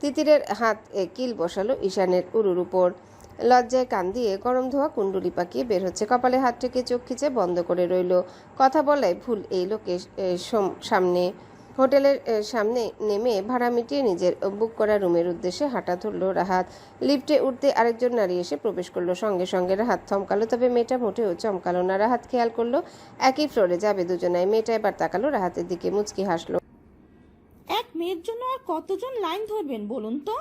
তিতিরের হাত কিল বসালো ঈশানের উরুর উপর। লজ্জায় কান দিয়ে গরম ধোয়া কুণ্ডলি পাকিয়ে বের হচ্ছে। কপালে হাত টেকে চোখ খিচে বন্ধ করে রইল। কথা বলায় ভুল এই লোকের সামনে। হোটেলের সামনে নেমে ভাড়া মিটিয়ে নিজের বুক করা রুমের উদ্দেশ্যে হাঁটা ধরলো রাহাত। লিফটে উঠতে আরেকজন নারী এসে প্রবেশ করলো। সঙ্গে সঙ্গে রাহাত থমকালো, তবে মেয়েটা মোটেও চমকালো না। রাহাত খেয়াল করলো একই ফ্লোরে যাবে দুজনায়। মেয়েটা এবার তাকালো রাহাতের দিকে, মুচকি হাসলো। এক মেয়ের জন্য আর কতজন লাইন ধরবেন বলুন তো?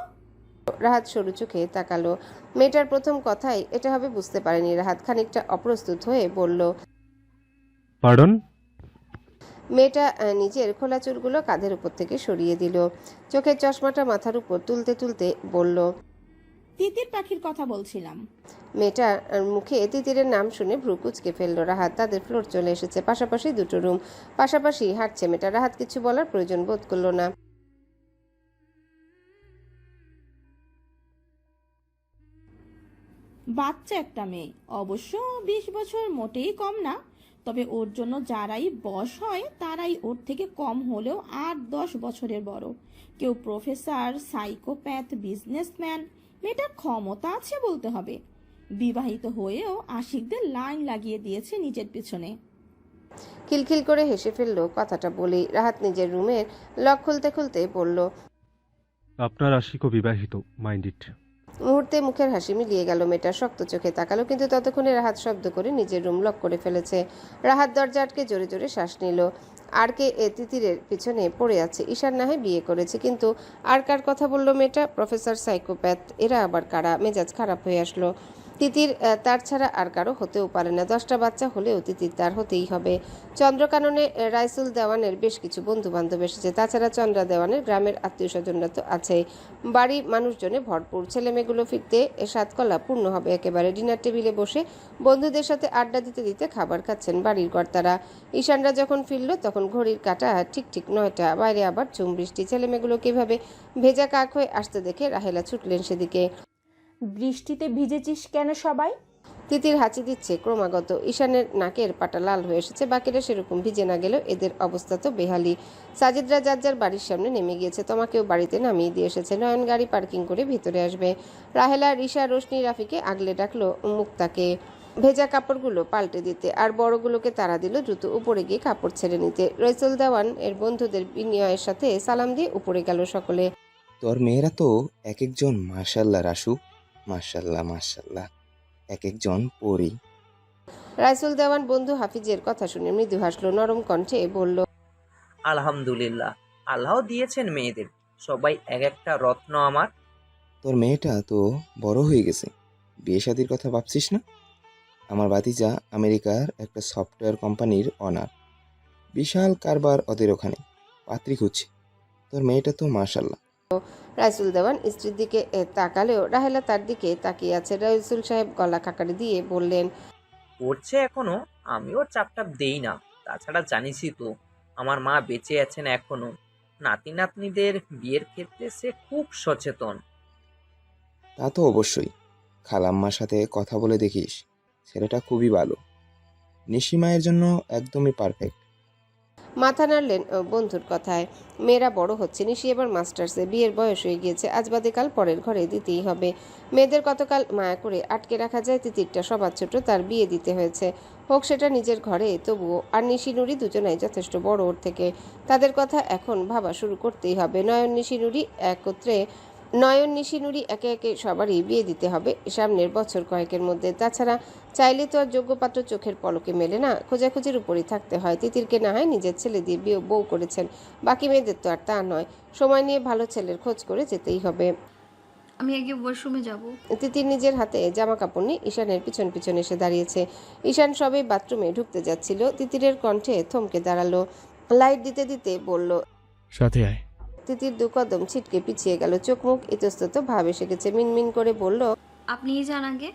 রাহাত সরু চোখে তাকালো। মেয়েটার প্রথম কথাই এটা হবে বুঝতে পারেনি রাহাত। খানিকটা অপ্রস্তুত হয়ে বলল, পার্ডন? মেয়েটা নিজের খোলা চুলগুলো কাঁধের উপর থেকে সরিয়ে দিল। চোখের চশমাটা মাথার উপর তুলতে তুলতে বলল, তিতির পাখির কথা বলছিলাম। মেয়েটার মুখে তিতিরের নাম শুনে ভ্রু কুচকে ফেললো রাহাত। তাদের ফ্লোর চলে এসেছে, পাশাপাশি দুটো রুম, পাশাপাশি হাঁটছে মেয়েটা। রাহাত কিছু বলার প্রয়োজন বোধ করলো না। বাচ্চা একটা মেয়ে, অবশ্য 20 বছর মোটেই কম না। তবে ওর জন্য যারাই বশ হয় তারাই ওর থেকে কম হলেও 8-10 বছরের বড়। কেউ প্রফেসর, সাইকোপ্যাথ, বিজনেসম্যান। মেয়েটার ক্ষমতা আছে বলতে হবে। বিবাহিত হয়েও আশিকদের লাইন লাগিয়ে দিয়েছে নিজের পিছনে। খিলখিল করে হেসে ফেললো কথাটা বলেই। রাহাত নিজের রুমের লক খুলতে খুলতে বলল, আপনার আশিকও বিবাহিত, মাইন্ড ইট। মুহূর্তে মুখের হাসি মিলিয়ে গেল। মেয়েটা শক্ত চোখে তাকালো, কিন্তু ততক্ষণে রাহাত শব্দ করে নিজের রুম লক করে ফেলেছে। রাহাত দরজা আটকে জোরে জোরে শ্বাস নিল। আর কে তিতিরের পিছনে পড়ে আছে? ঈশান না হয় বিয়ে করেছে, কিন্তু আর কার কথা বললো মেয়েটা? প্রফেসর, সাইকোপ্যাথ, এরা আবার কারা? মেজাজ খারাপ হয়ে আসলো। তিতির তার ছাড়া আর কারো হতেও পারে না। 10টা বাচ্চা হলেও তিতির তার হতেই হবে। চন্দ্রকাননে রাইসুল দেওয়ানের বেশ কিছু বন্ধু বান্ধব এসেছে। তাছাড়া চন্দ্রা দেওয়ানের গ্রামের আত্মীয় স্বজনরা তো আছেই। বাড়ি মানুষজনে ভরপুর। ছেলেমেয়েগুলো ফিরতে 7 কলা পূর্ণ হবে একেবারে। ডিনার টেবিলে বসে বন্ধুদের সাথে আড্ডা দিতে দিতে খাবার খাচ্ছেন বাড়ির কর্তারা। ঈশানরা যখন ফিরল তখন ঘড়ির কাঁটা ঠিক ঠিক 9টা। বাইরে আবার ঝুম বৃষ্টি। ছেলেমেয়েগুলোকে এভাবে ভেজা কাক হয়ে আসতে দেখে রাহেলা ছুটলেন সেদিকে। বৃষ্টিতে ভিজেছিস কেন সবাই? তিতির হাঁচি দিচ্ছে ক্রমাগত। ঈশানের নাকের পাটা লাল হয়ে এসেছে, বাকিরা সেরকম ভিজে না গেলেও এদের অবস্থা তো বেহালি। সাজিদরা যার যার বাড়ির সামনে নেমে গিয়েছে, তোমাকেও বাড়িতে নামিয়ে দিয়ে এসেছে। নয়ন গাড়ি পার্কিং করে ভিতরে আসবে। রাহেলা, রিশা, রোশনি, রাফিকে আগলে ডাকলো মুক্তাকে ভেজা কাপড়গুলো পাল্টে দিতে, আর বড়গুলোকে তাড়া দিল দ্রুত উপরে গিয়ে কাপড় ছেড়ে নিতে। রইসুল দেওয়ান এর বন্ধুদের বিনিময়ের সাথে সালাম দিয়ে উপরে গেল সকলে। তোর মেয়েরা তো এক একজন মাশাল্লাহ রাসু, মাশাল্লাহ মাশাল্লাহ, এক একজন পরী। রাইসুল দেওয়ান বন্ধু হাফিজের কথা শুনে মৃদু হাসলো, নরম কণ্ঠে বলল, আলহামদুলিল্লাহ, আল্লাহ দিয়েছেন মেয়েদের সবাই এক একটা রত্ন আমার। তোর মেয়েটা তো বড় হয়ে গেছে, বিয়ে শাদির কথা ভাবছিস না? আমার ভাতিজা আমেরিকার একটা সফটওয়্যার কোম্পানির অনার, বিশাল কারবার ওদের ওখানে, পাত্রী খুঁজছে। তোর মেয়েটা তো মাশাল্লাহ। রাইসুল দেওয়ান স্ত্রীর দিকে তাকালেও রাহেলা তার দিকে তাকিয়ে আছে। রাইসুল সাহেব গলা খাকারি দিয়ে বললেন, করছে এখনো, আমিও চাপটাপ দেই না। তাছাড়া জানিসই তো আমার মা বেঁচে আছেন এখনো। নাতি নাতনিদের বিয়ের ক্ষেত্রে সে খুব সচেতন। তা তো অবশ্যই, খালাম্মার সাথে কথা বলে দেখিস, ছেলেটা খুবই ভালো, নিশিমায়ের জন্য একদমই পারফেক্ট। মাথা নাড়লেন বন্ধুর কথায়। মেয়েরা বড় হচ্ছে, নিশি এবার মাস্টার্সে, বিয়ের বয়স হয়ে গিয়েছে, আজ বাদে কাল পরের ঘরে দিতেই হবে। মেয়েদের কতকাল মায়া করে আটকে রাখা যায়? তিতিরটা সবার ছোট, তার বিয়ে দিতে হয়েছে, হোক সেটা নিজের ঘরে তবুও। আর নিশি নুরি দুজনাই যথেষ্ট বড় ওর থেকে, তাদের কথা এখন ভাবা শুরু করতেই হবে। নয়ন নিশি নুরি একে একে সবারই বিয়ে দিতে হবে সামনের বছর কয়েকের মধ্যে। তাছাড়া চাইলে তো আর যোগ্য পাত্র চোখের পলকে মেলে না, খোঁজাখুঁজির উপরই থাকতে হয়। তিতিরকে না হয় নিজের ছেলে দিয়ে বিয়ে বউ করেছেন, বাকি মেয়েদের তো আর তা নয়। সময় নিয়ে ভালো ছেলের খোঁজ করে যেতেই হবে। আমি আগে ওয়াশরুমে যাব। তিতির নিজের হাতে জামা কাপড় নিয়ে ঈশানের পিছন পিছন এসে দাঁড়িয়েছে। ঈশান সবে বাথরুমে ঢুকতে যাচ্ছিল, তিতিরের কণ্ঠে থমকে দাঁড়ালো, লাইট দিতে দিতে বলল, সাথে আয়। তিতির দু কদম ছিটকে পিছিয়ে গেল, চোখ মুখ ইতস্তত ভাব এসে গেছে, মিনমিন করে বলল, আপনিই যান আগে।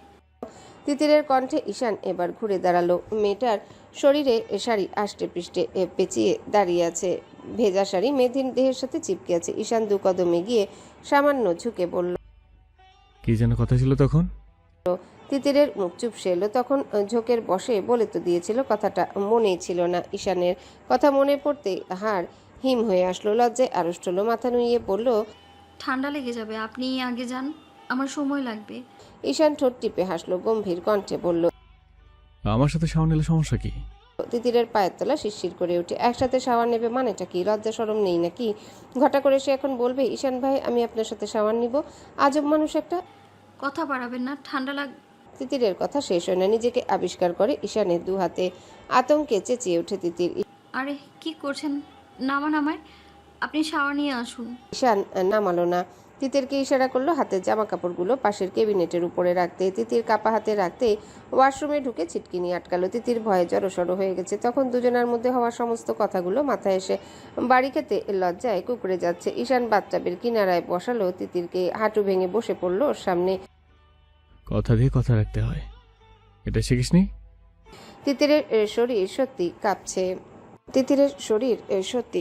তিতিরের কণ্ঠে ঈশান এবার ঘুরে দাঁড়ালো। মেয়েটার শরীরে শাড়ি আষ্টে পৃষ্ঠে পেঁচিয়ে দাঁড়িয়ে আছে, ভেজা শাড়ি মেয়েদের দেহের সাথে চিপকে আছে। ঈশান দু কদমে গিয়ে সামান্য ঝুঁকে বলল, কি যেন কথা ছিল তখন? তিতিরের মুখ চুপসে এলো। তখন ঝোঁকের বসে বলে তো দিয়েছিল, কথাটা মনেই ছিল না ঈশানের। কথা মনে পড়তে হাড় হিম হয়ে আসলো, লজ্জায় আড়ষ্ট হলো, মাথা নুইয়ে বলল, ঠান্ডা লেগে যাবে, আপনি আগে যান, আমার সময় লাগবে। ঈশান ঠোঁট টিপে হাসলো, গম্ভীর কণ্ঠে বলল, আমার সাথে শাওন নিলে সমস্যা কি? তিতিরের পায়ের তলা শিরশির করে ওঠে। একসাথে শাওয়ার নেবে মানেটা কি? লজ্জা শরম নেই নাকি? ঘটা করে সে এখন বলবে, ঈশান ভাই আমি আপনার সাথে শাওয়ার নিব? আজব মানুষ একটা। কথা বাড়াবেন না, ঠান্ডা তিতিরের কথা শেষ হয় না, নিজেকে আবিষ্কার করে ঈশানের দু হাতে। আতঙ্কে চেঁচিয়ে ওঠে তিতির। আরে কি করছেন? নামান আমায়, আপনি শাওয়ার নিয়ে আসুন। ঈশান নামালো না। তিতিরকে ইশারা করলো হাতের জামা কাপড়গুলো পাশের কেবিনেটের উপরে রাখতে। তিতির কাপা হাতে রাখতে ওয়াশরুমে ঢুকে ছিটকিনি আটকালো। তিতির ভয়ে জড়সড় হয়ে গেছে। তখন দুজনের মধ্যে হওয়া সমস্ত কথাগুলো মাথায় এসে বাড়ি খেতে লজ্জায় কুকড়ে যাচ্ছে। ঈশান বাথটাবের কিনারায় বসালো তিতিরকে, হাঁটু ভেঙে বসে পড়লো ওর সামনে। কথা দিয়ে কথা রাখতে হয়, এটা শিখিসনি? তিতিরের শরীর সত্যি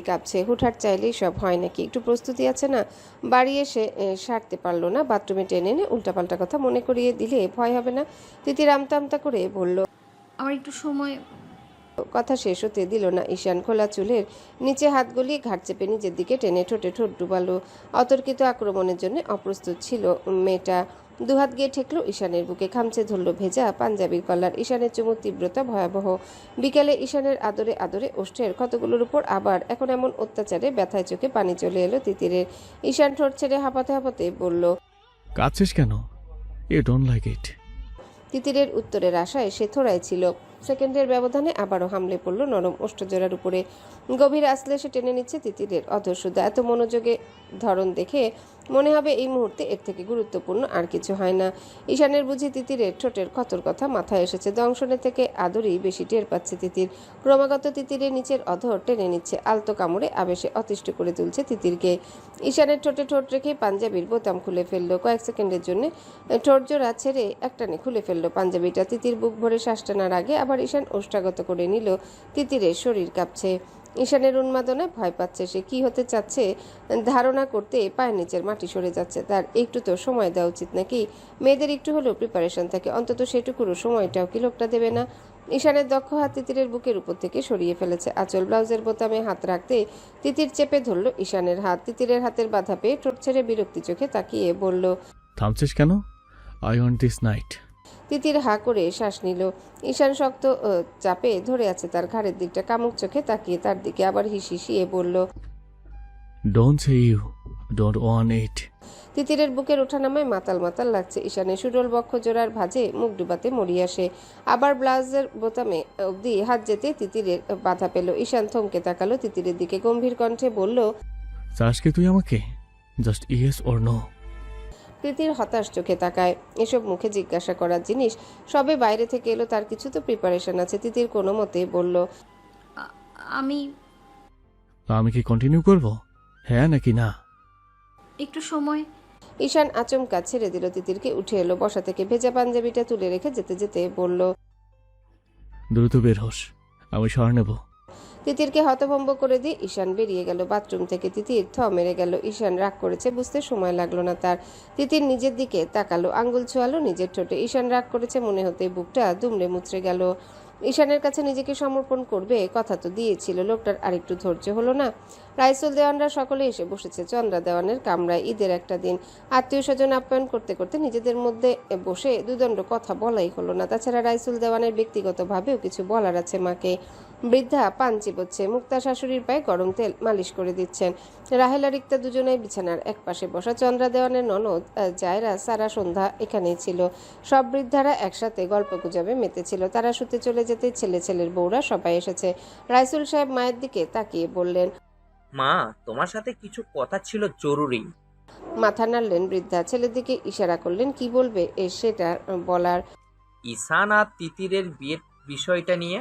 কাঁপছে। হুটহাট চাইলেই সব হয় নাকি? একটু প্রস্তুতি আছে না? বাড়ি এসে সারতে পারলো না, বাথরুমে টেনে এনে উল্টাপাল্টা কথা মনে করিয়ে দিলে ভয় হবে না? তিতির আমতা আমতা করে বলল। আমার একটু সময়। কথা শেষ হতে দিল না ঈশান। খোলা চুলের নিচে হাত গলিয়ে ঘাট চেপে নিজের দিকে টেনে ঠোঁটে ঠোঁট ডুবালো। অতর্কিত আক্রমণের জন্য অপ্রস্তুত ছিল মেয়েটা। দুহাত গিয়ে ঠেকলো ঈশানের বুকে, খামচে ধরল ভেজা পাঞ্জাবির কলার। ঈশানের চুমুর তীব্রতা ভয়াবহ। বিকেলে ঈশানের আদরে আদরে ওষ্ঠের ক্ষতগুলোর উপর আবার এখন এমন অত্যাচারে ব্যথায় চোখে পানি চলে এলো তিতিরের। ঈশান ঠোঁট ছেড়ে হাঁপাতে হাঁপাতে বলল, কাঁদছিস কেন? You don't like it. তিতিরের উত্তরের আশায় সে থোড়াই ছিল। সেকেন্ডের ব্যবধানে আবারও হামলে পড়ল নরম ওষ্ঠজোড়ার উপরে। গভীর আঁচলে সে টেনে নিচ্ছে তিতিরের অধঃসুধা। এত মনোযোগে ধরন দেখে মনে হবে এই মুহূর্তে এর থেকে গুরুত্বপূর্ণ আর কিছু হয় না। ঈশানের বুঝি তিতিরের ঠোঁটের ক্ষতর কথা মাথায় এসেছে। দংশনের থেকে আদরই বেশি টের পাচ্ছে তিতির। ক্রমাগত তিতিরের নিচের অধর টেনে নিচ্ছে, আলতো কামড়ে আবেশে অতিষ্ঠ করে তুলছে তিতিরকে। ঈশানের ঠোঁটে ঠোঁট রেখে পাঞ্জাবির বোতাম খুলে ফেললো। কয়েক সেকেন্ডের জন্য ঠোঁট জোড়া ছেড়ে একটানে খুলে ফেললো পাঞ্জাবিটা। তিতির বুক ভরে শ্বাস টানার আগে আবার ঈশান ওষ্ঠাগত করে নিল। তিতিরের শরীর কাঁপছে। ঈশানের উন্মাদনায় ভয় পাচ্ছে সে, কি হতে চাচ্ছে ধারণা করতে পায়ের নিচের মাটি সরে যাচ্ছে। তার একটু তো সময় দেওয়া উচিত নাকি? মেয়েদের একটু হলেও প্রিপারেশন থাকে, অন্তত সেটুকুরও সময়টাও কি লোকটা দেবে না? ঈশানের দক্ষ হাত তিতিরের বুকের উপর থেকে সরিয়ে ফেলেছে। আঁচল ব্লাউজের বোতামে হাত রাখতে তিতির চেপে ধরল ঈশানের হাত। তিতিরের হাতের বাধা পেয়ে ঠোঁট ছেড়ে বিরক্তি চোখে তাকিয়ে বলল, থামছিস কেন? I want this night. Titir হা করে শ্বাস নিল। ঈশান শক্ত চাপে ধরে আছে তার ঘাড়ের দিকটা, কামুক চোখে তাকিয়ে তার দিকে আবার হিসিয়ে বলল, don't say you don't want it. তিতিরের বুকের ওঠানামায় মাতাল মাতাল লাগছে। ঈশানের সুডল বক্ষ জোড়ার ভাঁজে মুখ ডুবাতে মরিয়া সে। আবার ব্লাউজের বোতামে অবধি হাত যেতে তিতিরের বাধা পেল। ঈশান থমকে তাকালো তিতিরের দিকে, গম্ভীর কণ্ঠে বলল, চাস কি তুই আমাকে? Just yes or no. Titir হতাশ চোখে তাকায়। এসব মুখে জিজ্ঞাসা করার জিনিস, সবে বাইরে থেকে এলো, তার কিছু তো প্রিপারেশন আছে। তিতির কোনো মতে বলল, আমি আমি কি কন্টিনিউ করব, হ্যাঁ নাকি না? একটু সময়। ঈশান আচমকা ছেড়ে দিল তিতিরকে, উঠে এলো বসা থেকে, ভেজা পাঞ্জাবিটা তুলে রেখে যেতে যেতে বলল, দ্রুত বের হোস, আমি সর নেব। তিতিরকে হতভম্ব করে দিয়ে ঈশান বেরিয়ে গেল বাথরুম থেকে। তিতির থ মেরে গেল। ঈশান রাগ করেছে বুঝতে সময় লাগলো না তার। তিতির নিজের দিকে তাকালো, আঙ্গুল ছোয়ালো নিজের ঠোঁটে। ঈশান রাগ করেছে মনে হতে বুকটা দুমড়ে মুচড়ে গেল। ঈশানের কাছে নিজেকে সমর্পণ করবে কথা তো দিয়েছিল, লোকটার আরেকটু ধৈর্য হলো না? রাইসুল দেওয়ানরা সকলে এসে বসেছে চন্দ্রা দেওয়ানের কামরায়। ঈদের একটা দিন, আত্মীয় স্বজন আপ্যায়ন করতে করতে নিজেদের মধ্যে বসে দুদণ্ড কথা বলাই হলো না। তাছাড়া রাইসুল দেওয়ানের ব্যক্তিগতভাবেও কিছু বলার আছে মাকে। বৃদ্ধা পান চিবোচ্ছে, মুক্তা শাশুড়ির পায়ে গরম তেল মালিশ করে দিচ্ছেন। রাহেলা রিক্তা দুজনেই বিছানার এক পাশে বসা। চন্দ্রা দেওয়ানের ননদ জায়রা সারা সন্ধ্যা এখানেই ছিল। সব বৃদ্ধারা একসাথে গল্প গুজবে মেতেছিল। তারা শুতে চলে যেতে ছেলের বউরা সবাই এসেছে। রাইসুল সাহেব মায়ের দিকে তাকিয়ে বললেন, মা, তোমার সাথে কিছু কথা ছিল জরুরি। মাথা নাড়লেন বৃদ্ধা, ছেলের দিকে ইশারা করলেন কি বলবে সেটা বলার। ঈশান আর তিতিরের বিয়ের বিষয়টা নিয়ে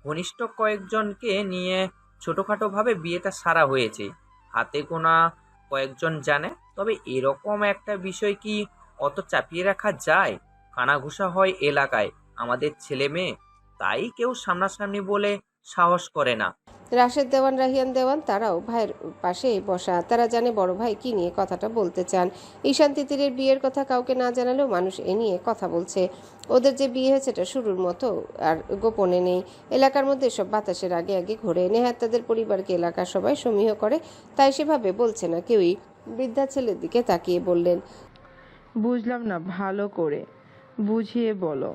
ঘনিষ্ঠ কয়েকজনকে নিয়ে ছোটখাটোভাবে বিয়েটা সারা হয়েছে, হাতে গোনা কয়েকজন জানে। তবে এরকম একটা বিষয় কি অত চাপিয়ে রাখা যায়? কানাঘুষা হয় এলাকায় আমাদের ছেলে মেয়ে, তাই কেউ সামনাসামনি বলে সাহস করে না। রাশেদ দেওয়ান, রাহিয়ান দেওয়ান তারাও ভাইয়ের পাশে বসা। তারা জানে বড় ভাই কি নিয়ে কথাটা বলতে চান। ঈশান তিতিরের বিয়ের কথা কাউকে না জানালেও মানুষ এ নিয়ে কথা বলছে। ওদের যে বিয়ে হয়েছে এটা শুরুর মতো আর গোপনে নেই। এলাকার মধ্যে সব বাতাসের আগে আগে ঘোরে। নেহাত তাদের পরিবারকে এলাকার সবাই সমীহ করে, তাই সেভাবে বলছে না কেউই। বৃদ্ধা ছেলের দিকে তাকিয়ে বললেন, বুঝলাম না, ভালো করে বুঝিয়ে বলো।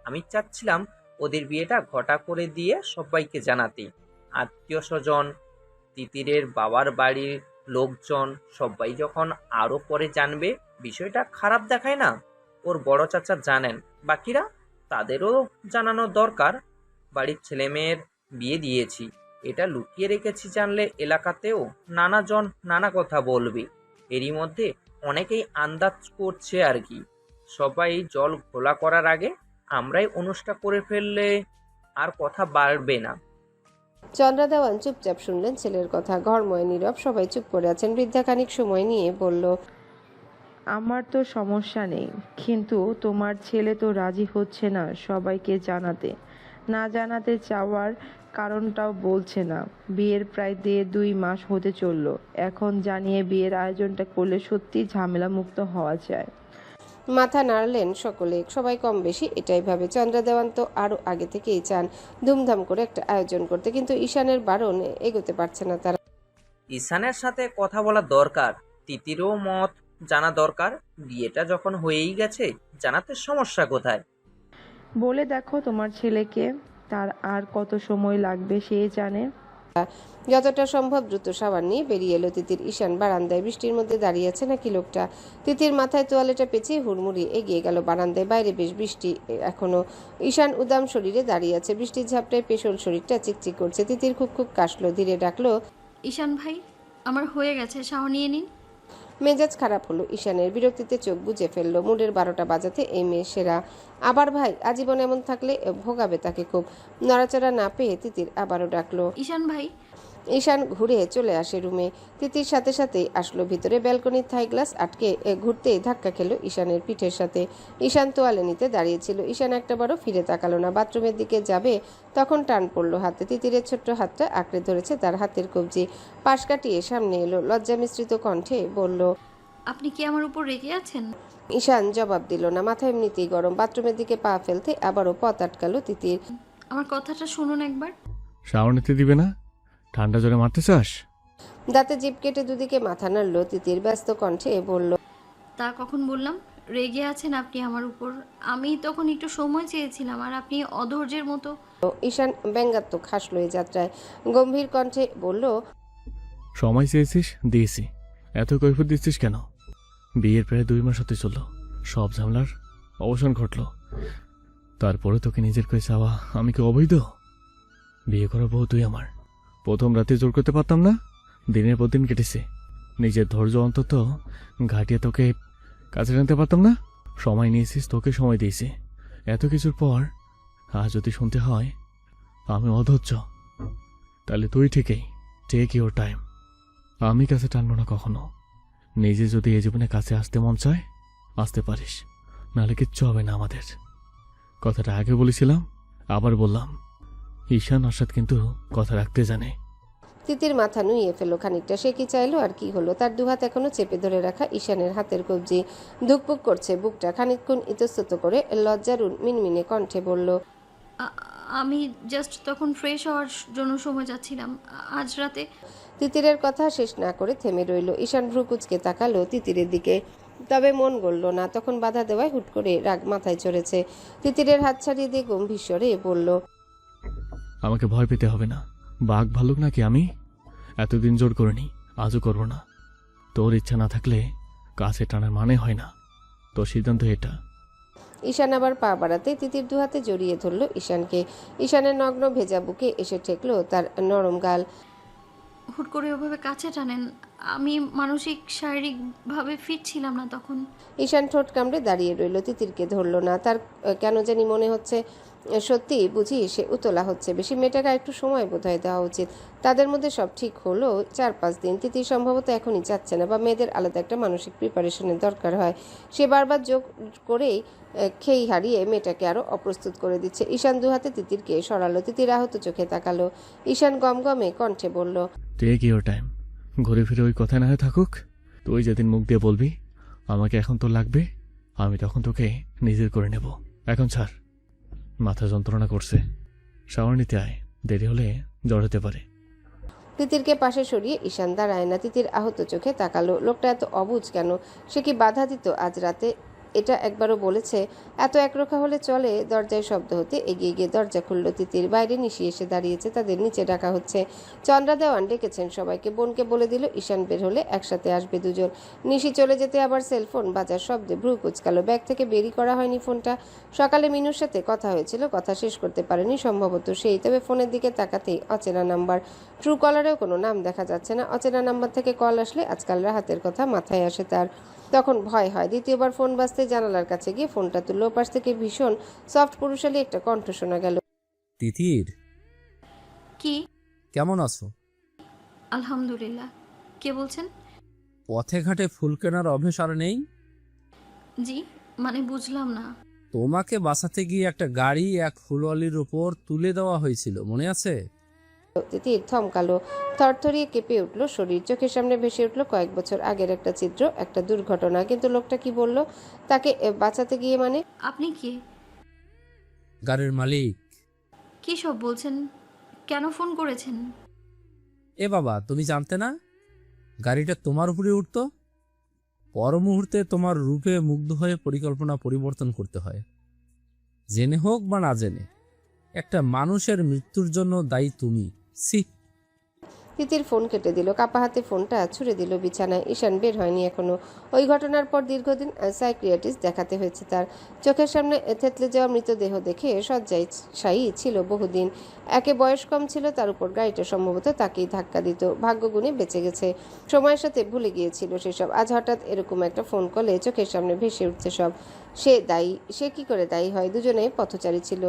আমি চাচ্ছিলাম ওদের বিয়েটা ঘটা করে দিয়ে সবাইকে জানাতে। আত্মীয় স্বজন, তিতিরের বাবার বাড়ির লোকজন সবাই যখন আরো পরে জানবে, বিষয়টা খারাপ দেখায় না? ওর বড় চাচা জানেন, বাকিরা তাদেরও জানানো দরকার। বাড়ির ছেলে মেয়ের বিয়ে দিয়েছি, এটা লুকিয়ে রেখেছি জানলে এলাকাতেও নানাজন নানা কথা বলবে। এরই মধ্যে অনেকেই আন্দাজ করছে আর কি। সবাই জল ঘোলা করার আগে আমরাই অনুষ্ঠান করে ফেললে আর কথা বাড়বে না। চন্দ্রা দেওয়ান চুপচাপ শুনলেন ছেলের কথা। ঘরময় নীরব, সবাই চুপ করে আছেন। বৃদ্ধা খানিক সময় নিয়ে বলল, আমার তো সমস্যা নেই, কিন্তু তোমার ছেলে তো রাজি হচ্ছে না সবাইকে জানাতে। না জানাতে চাওয়ার কারণটাও বলছে না। বিয়ের প্রায় 1.5-2 মাস হতে চললো, এখন জানিয়ে বিয়ের আয়োজনটা করলে সত্যি ঝামেলা মুক্ত হওয়া যায়। মাথা নাড়লেন সকলে। সবাই কম বেশি এটাই ভাবে। চন্দ্রা দেওয়ান তো আরো আগে থেকেই চান ধুমধাম করে একটা আয়োজন করতে, কিন্তু ঈশানের বারণে এগোতে পারছে না তারা। ঈশানের সাথে কথা বলা দরকার, তিতিরও মত জানা দরকার। বিয়েটা যখন হয়েই গেছে, জানাতে সমস্যা কোথায়? বলে দেখো তোমার ছেলেকে, তার আর কত সময় লাগবে সে জানে। যতটা সম্ভব দ্রুত সাবান নিয়ে বেরিয়ে এলো তিতির। ঈশান বারান্দায় বৃষ্টির মধ্যে দাঁড়িয়ে আছে নাকি লোকটা। তিতির মাথায় তোয়ালেটা পেঁচিয়ে হুড়মুড়ি এগিয়ে গেল বারান্দায়। বাইরে বেশ বৃষ্টি এখনো। ঈশান উদাম শরীরে দাঁড়িয়ে আছে, বৃষ্টির ঝাপটায় পেশল শরীরটা চিকচিক করছে। তিতির খুব খুব কাশলো, ধীরে ডাকলো, ঈশান ভাই, আমার হয়ে গেছে, শাহ নিয়ে নিন। মেজাজ খারাপ হলো ঈশানের, বিরক্তিতে চোখ বুজে ফেললো। মুডের 12টা বাজাতে এই মেয়ে সেরা। আবার ভাই, আজীবন এমন থাকলে ভোগাবে তাকে খুব। নড়াচড়া না পেয়ে তিতির আবারও ডাকলো, ঈশান ভাই। ঈশান ঘুরে চলে আসে রুমে। তিতির সাথে সাথেই আসলো ভিতরে। ব্যালকনির থাই গ্লাস আটকে ঘুরতেই ধাক্কা খেলো ঈশানের পিঠের সাথে। ঈশান তোয়ালে নিতে দাঁড়িয়েছিল। ঈশান একটাবারও ফিরে তাকালো না। বাথরুমের দিকে যাবে তখন টান পড়লো হাতে। তিতিরের ছোট্ট হাতটা আঁকড়ে ধরেছে তার হাতের কবজি। পাশ কাটিয়ে সামনে এলো, লজ্জা মিশ্রিত কণ্ঠে বলল, আপনি কি আমার উপর রেগে আছেন? ঈশান জবাব দিল না। মাথা এমনিতেই গরম। বাথরুমের দিকে পা ফেলতে আবারও পথ আটকালো তিতির। আমার কথাটা শুনুন একবার। শাওয়ার নিতে দিবে না? ঠান্ডা জলে মারতে চাস? দাঁতে জিভ কেটে দুদিকে মাথা নাড়ল তিতির। ব্যস্ত কণ্ঠে বলল, তা কখন বললাম রেগে আছেন আপনি আমার উপর? আমি তখন একটু সময় চেয়েছিলাম আর আপনি অধৈর্যের মতো। ঈশান ব্যঙ্গাত্মক হাসল এই যাত্রায়। গম্ভীর কণ্ঠে বলল, সময় চেয়েছিস, দিয়েছি। এত কৈফিয়ত দিচ্ছিস কেন? বিয়ের প্রায় 2 মাস হতে চলল, সব ঝামেলার অবসান ঘটল। তারপরে তোকে নিজের করে চাওয়া আমি কি অবৈধ? বিয়ে করার বউ তুই আমার। প্রথম রাতে জোর করতে পারতাম না? দিনের পর দিন কেটেছে। নিজের ধৈর্য অন্তত ঘাটিয়ে তোকে কাছে টানতে পারতাম না? সময় নিয়েছিস, তোকে সময় দিয়েছি। এত কিছুর পর আজ যদি শুনতে হয় আমি অধৈর্য, তাহলে তুই ঠিকই, টেক ইউর টাইম। আমি কাছে টানবো না কখনো। নিজে যদি এ জীবনে কাছে আসতে মন চায় আসতে পারিস, নাহলে কিচ্ছু হবে না আমাদের। কথাটা আগে বলেছিলাম, আবার বললাম। ঈশান আসাদ কিন্তু কথা রাখতে জানে। তিতির মাথা নুইয়ে ফেলল খানিকটা। সে কি চাইলো আর কি হলো? তার দুহাত এখনো চেপে ধরে রাখা ঈশানের হাতের কবজি। ধুকপুক করছে বুকটা। খানিকক্ষণ ইতস্তত করে লজ্জারুণ মিনমিনে কণ্ঠে বলল, আমি জাস্ট তখন ফ্রেশ হওয়ার জন্য সময় যাচ্ছিলাম আজ রাতে। তিতিরের কথা শেষ না করে থেমে রইল। ঈশান ভ্রু কুঁচকে তাকালো তিতিরের দিকে, তবে মন গড়ল না। তখন বাধা দেওয়ায় হুট করে রাগ মাথায় চড়েছে। তিতিরের হাত ছাড়িয়ে দিয়ে গম্ভীর স্বরে বলল, আমাকে ভয় পেতে হবে না। বাঘ ভালুক নাকি আমি? এতদিন জোর করিনি, আজও করব না। তোর ইচ্ছা না থাকলে কাছে টানার মানে হয় না। তোর সিদ্ধান্ত এটা। ঈশান আবার পা বাড়াতে তিতির দুহাতে জড়িয়ে ধরল ঈশানকে। ঈশানের নগ্ন ভেজা বুকে এসে ঠেকলো তার নরম গাল। হুট করে ওভাবে কাছে টানেন। আমি মানসিক শারীরিকভাবে ফিট ছিলাম না তখন। ঈশান ঠোঁট কামড়ে দাঁড়িয়ে রইল। তিতিরকে ধরল না। তার কেন জানি মনে হচ্ছে সত্যি বুঝি সে উতলা হচ্ছে বেশি। মেয়েটাকে একটু সময় বোধহয় দেওয়া উচিত। তাদের মধ্যে সব ঠিক হলো 4-5 দিন। তিতির সম্ভবত এখনই চাচ্ছে না, বা মেয়েদের আলাদা একটা মানসিক প্রিপারেশনের দরকার হয়। সে বারবার যোগ করেই খেই হারিয়ে মেয়েটাকে আরো অপ্রস্তুত করে দিচ্ছে। ঈশান দুহাতে তিতিরকে সরালো। তিতির আহত চোখে তাকালো। ঈশান গমগমে কণ্ঠে বলল, টেক ইউর টাইম। ঘুরে ফিরে ওই কথা না হয়ে থাকুক। তুই যেদিন মুখ দিয়ে বলবি আমাকে এখন তো লাগবে, আমি তখন তোকে নিজের করে নেব। এখন ছাড়, মাথা যন্ত্রণা করছে। শাওয়ার নিতে আয়, দেরি হলে জ্বর হতে পারে। তিতিরকে পাশে সরিয়ে ঈশান দাঁড়ায় না। তিতির আহত চোখে তাকালো। লোকটা এত অবুঝ কেন? সে কি বাধা দিত আজ রাতে? এটা একবারও বলেছে এত একরোখা হলে চলে? দরজায় শব্দ হতে এগিয়ে গিয়ে দরজা খুলল তিতির। বাইরে নিশি এসে দাঁড়িয়েছে। তাদের নিচে ডাকা হচ্ছে। চন্দ্রা দেওয়ান ডেকেছেন সবাইকে। বোনকে বলে দিল ঈশান বের হলে একসাথে আসবে দুজন। নিশি চলে যেতে আবার সেলফোন বাজার শব্দে ভ্রু কুচকালো। ব্যাগ থেকে বেরি করা হয়নি ফোনটা। সকালে মিনুর সাথে কথা হয়েছিল, কথা শেষ করতে পারেনি সম্ভবত সেই। তবে ফোনের দিকে তাকাতেই অচেনা নাম্বার। ট্রু কলারেও কোনো নাম দেখা যাচ্ছে না। অচেনা নাম্বার থেকে কল আসলে আজকাল রাহাতের কথা মাথায় আসে তার। তখন ভয় হয়। দ্বিতীয়বার ফোন বাজতে জানালার কাছে গিয়ে ফোনটা তুলল। পাশ থেকে ভীষণ সফট পুরুষালী একটা কণ্ঠ শোনা গেল। তিতির, কি? কেমন আছো? আলহামদুলিল্লাহ। কে বলছেন? পথে ঘাটে ফুল কেনার অভ্যেস আর নেই? জি, মানে বুঝলাম না। তোমাকে বাঁচাতে গিয়ে একটা গাড়ি এক ফুলওয়ালির উপর তুলে দেওয়া হয়েছিল, মনে আছে? তিতির থমকালো। থরথরিয়ে কেঁপে উঠল শরীর। চোখের সামনে ভেসে উঠল কয়েক বছর আগের একটা চিত্র, একটা দুর্ঘটনা। কিন্তু লোকটা কি বলল? তাকে বাঁচাতে গিয়ে মানে? আপনি কে? গাড়ির মালিক। কি সব বলছেন? কেন ফোন করেছেন? এ বাবা, তুমি জানতে না গাড়িটা তোমার উপরে উঠতো? পর মুহূর্তে তোমার রূপে মুগ্ধ হয়ে পরিকল্পনা পরিবর্তন করতে হয়, জেনে হোক বা না জেনে। একটা মানুষের মৃত্যুর জন্য দায়ী তুমি। সি। তিতির ফোন কেটে দিল। কাপা হাতে ফোনটা ছুড়ে দিল বিছানায়। ঈশান বের হয়নি এখনো। ওই ঘটনার পর দীর্ঘদিন সাইকিয়াট্রিস্ট দেখাতে হয়েছে তার। চোখের সামনে থেতলে যাওয়া মৃতদেহ দেখে শয্যাশায়ী ছিল বহুদিন। একে বয়স কম ছিল, তার উপর গাড়িটা সম্ভবত তাকেই ধাক্কা দিত। ভাগ্যগুণে বেঁচে গেছে। সময়ের সাথে ভুলে গিয়েছিল সেসব। আজ হঠাৎ এরকম একটা ফোন কলে চোখের সামনে ভেসে উঠছে সব। সে কি করে দায়ী হয়? দুজনেই পথচারী ছিল।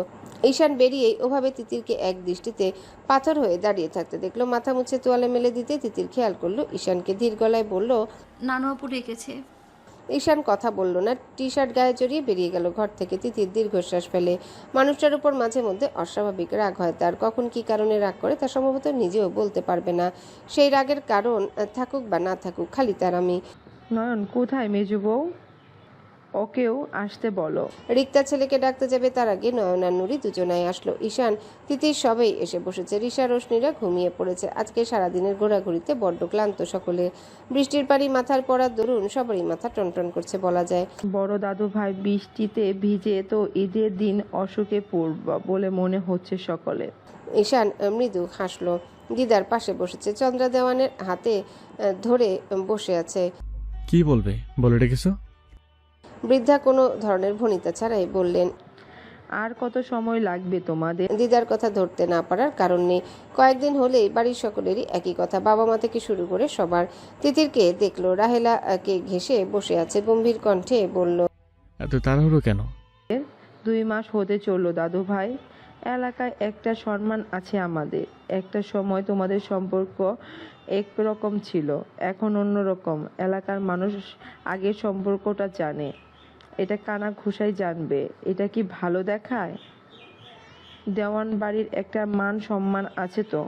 ঈশান বেরিয়েই ওভাবে তিতিরকে এক দৃষ্টিতে পাথর হয়ে দাঁড়িয়ে থাকতে দেখলো। মাথা মুছে তোয়ালে মেলে দিতে তিতির খেয়াল করলো ঈশানকে, ধীর গলায় বলল। নানু আপু রেখেছে। ঈশান কথা বলল না, টি শার্ট গায়ে জড়িয়ে বেরিয়ে গেল ঘর থেকে। তিতির দীর্ঘশ্বাস ফেলে। মানুষটার উপর মাঝে মধ্যে অস্বাভাবিক রাগ হয় তার। কখন কি কারণে রাগ করে তা সম্ভবত নিজেও বলতে পারবে না। সেই রাগের কারণ থাকুক বা না থাকুক, খালি তার আমি। নয়ন কোথায় মেজো বউ? ওকেও আসতে বলো। রিক্তা ছেলেকে ডাকতে যাবে তার আগে নয়ন আর নুরি দুজনাই আসলো। ঈশান তিতির সবাই এসে বসেছে। রিশা রোশনিরা ঘুমিয়ে পড়েছে। আজকে সারাদিনের ঘোরাঘুরিতে বড্ড ক্লান্ত সকলে। বৃষ্টির পানি মাথার পড়ার দরুন সবারই মাথা টনটন করছে বলা যায়। বড় দাদু ভাই বৃষ্টিতে ভিজে তো ঈদের দিন অসুখে পড়ব বলে মনে হচ্ছে সকলে। ঈশান মৃদু হাসলো। দিদার পাশে বসেছে, চন্দ্রা দেওয়ানের হাতে ধরে বসে আছে। কি বলবে বলে রেখেছো? বৃদ্ধা কোনো ধরনের ভনিতা ছাড়াই বললেন। আর কত সময় লাগবে তোমাদের? দিদার কথা ধরতে না পারার কারণ নেই। কয়েকদিন হলেই বাড়ির সকলেরই একই কথা, বাবা মা থেকে শুরু করে সবার। তিতিরকে দেখলো, রাহেলাকে ঘেঁষে বসে আছে, গম্ভীর কণ্ঠে বলল। এত তাড়াহুড়ো কেন? 2 মাস হতে চললো দাদু ভাই। এলাকায় একটা সম্মান আছে আমাদের। একটা সময় তোমাদের সম্পর্ক একরকম ছিল, এখন অন্যরকম। এলাকার মানুষ আগের সম্পর্কটা জানে, এটা কানা ঘুষাই জানবে। এটা কি ভালো দেখায়? দেওয়ান বাড়ির একটা মান সম্মান আছে তো।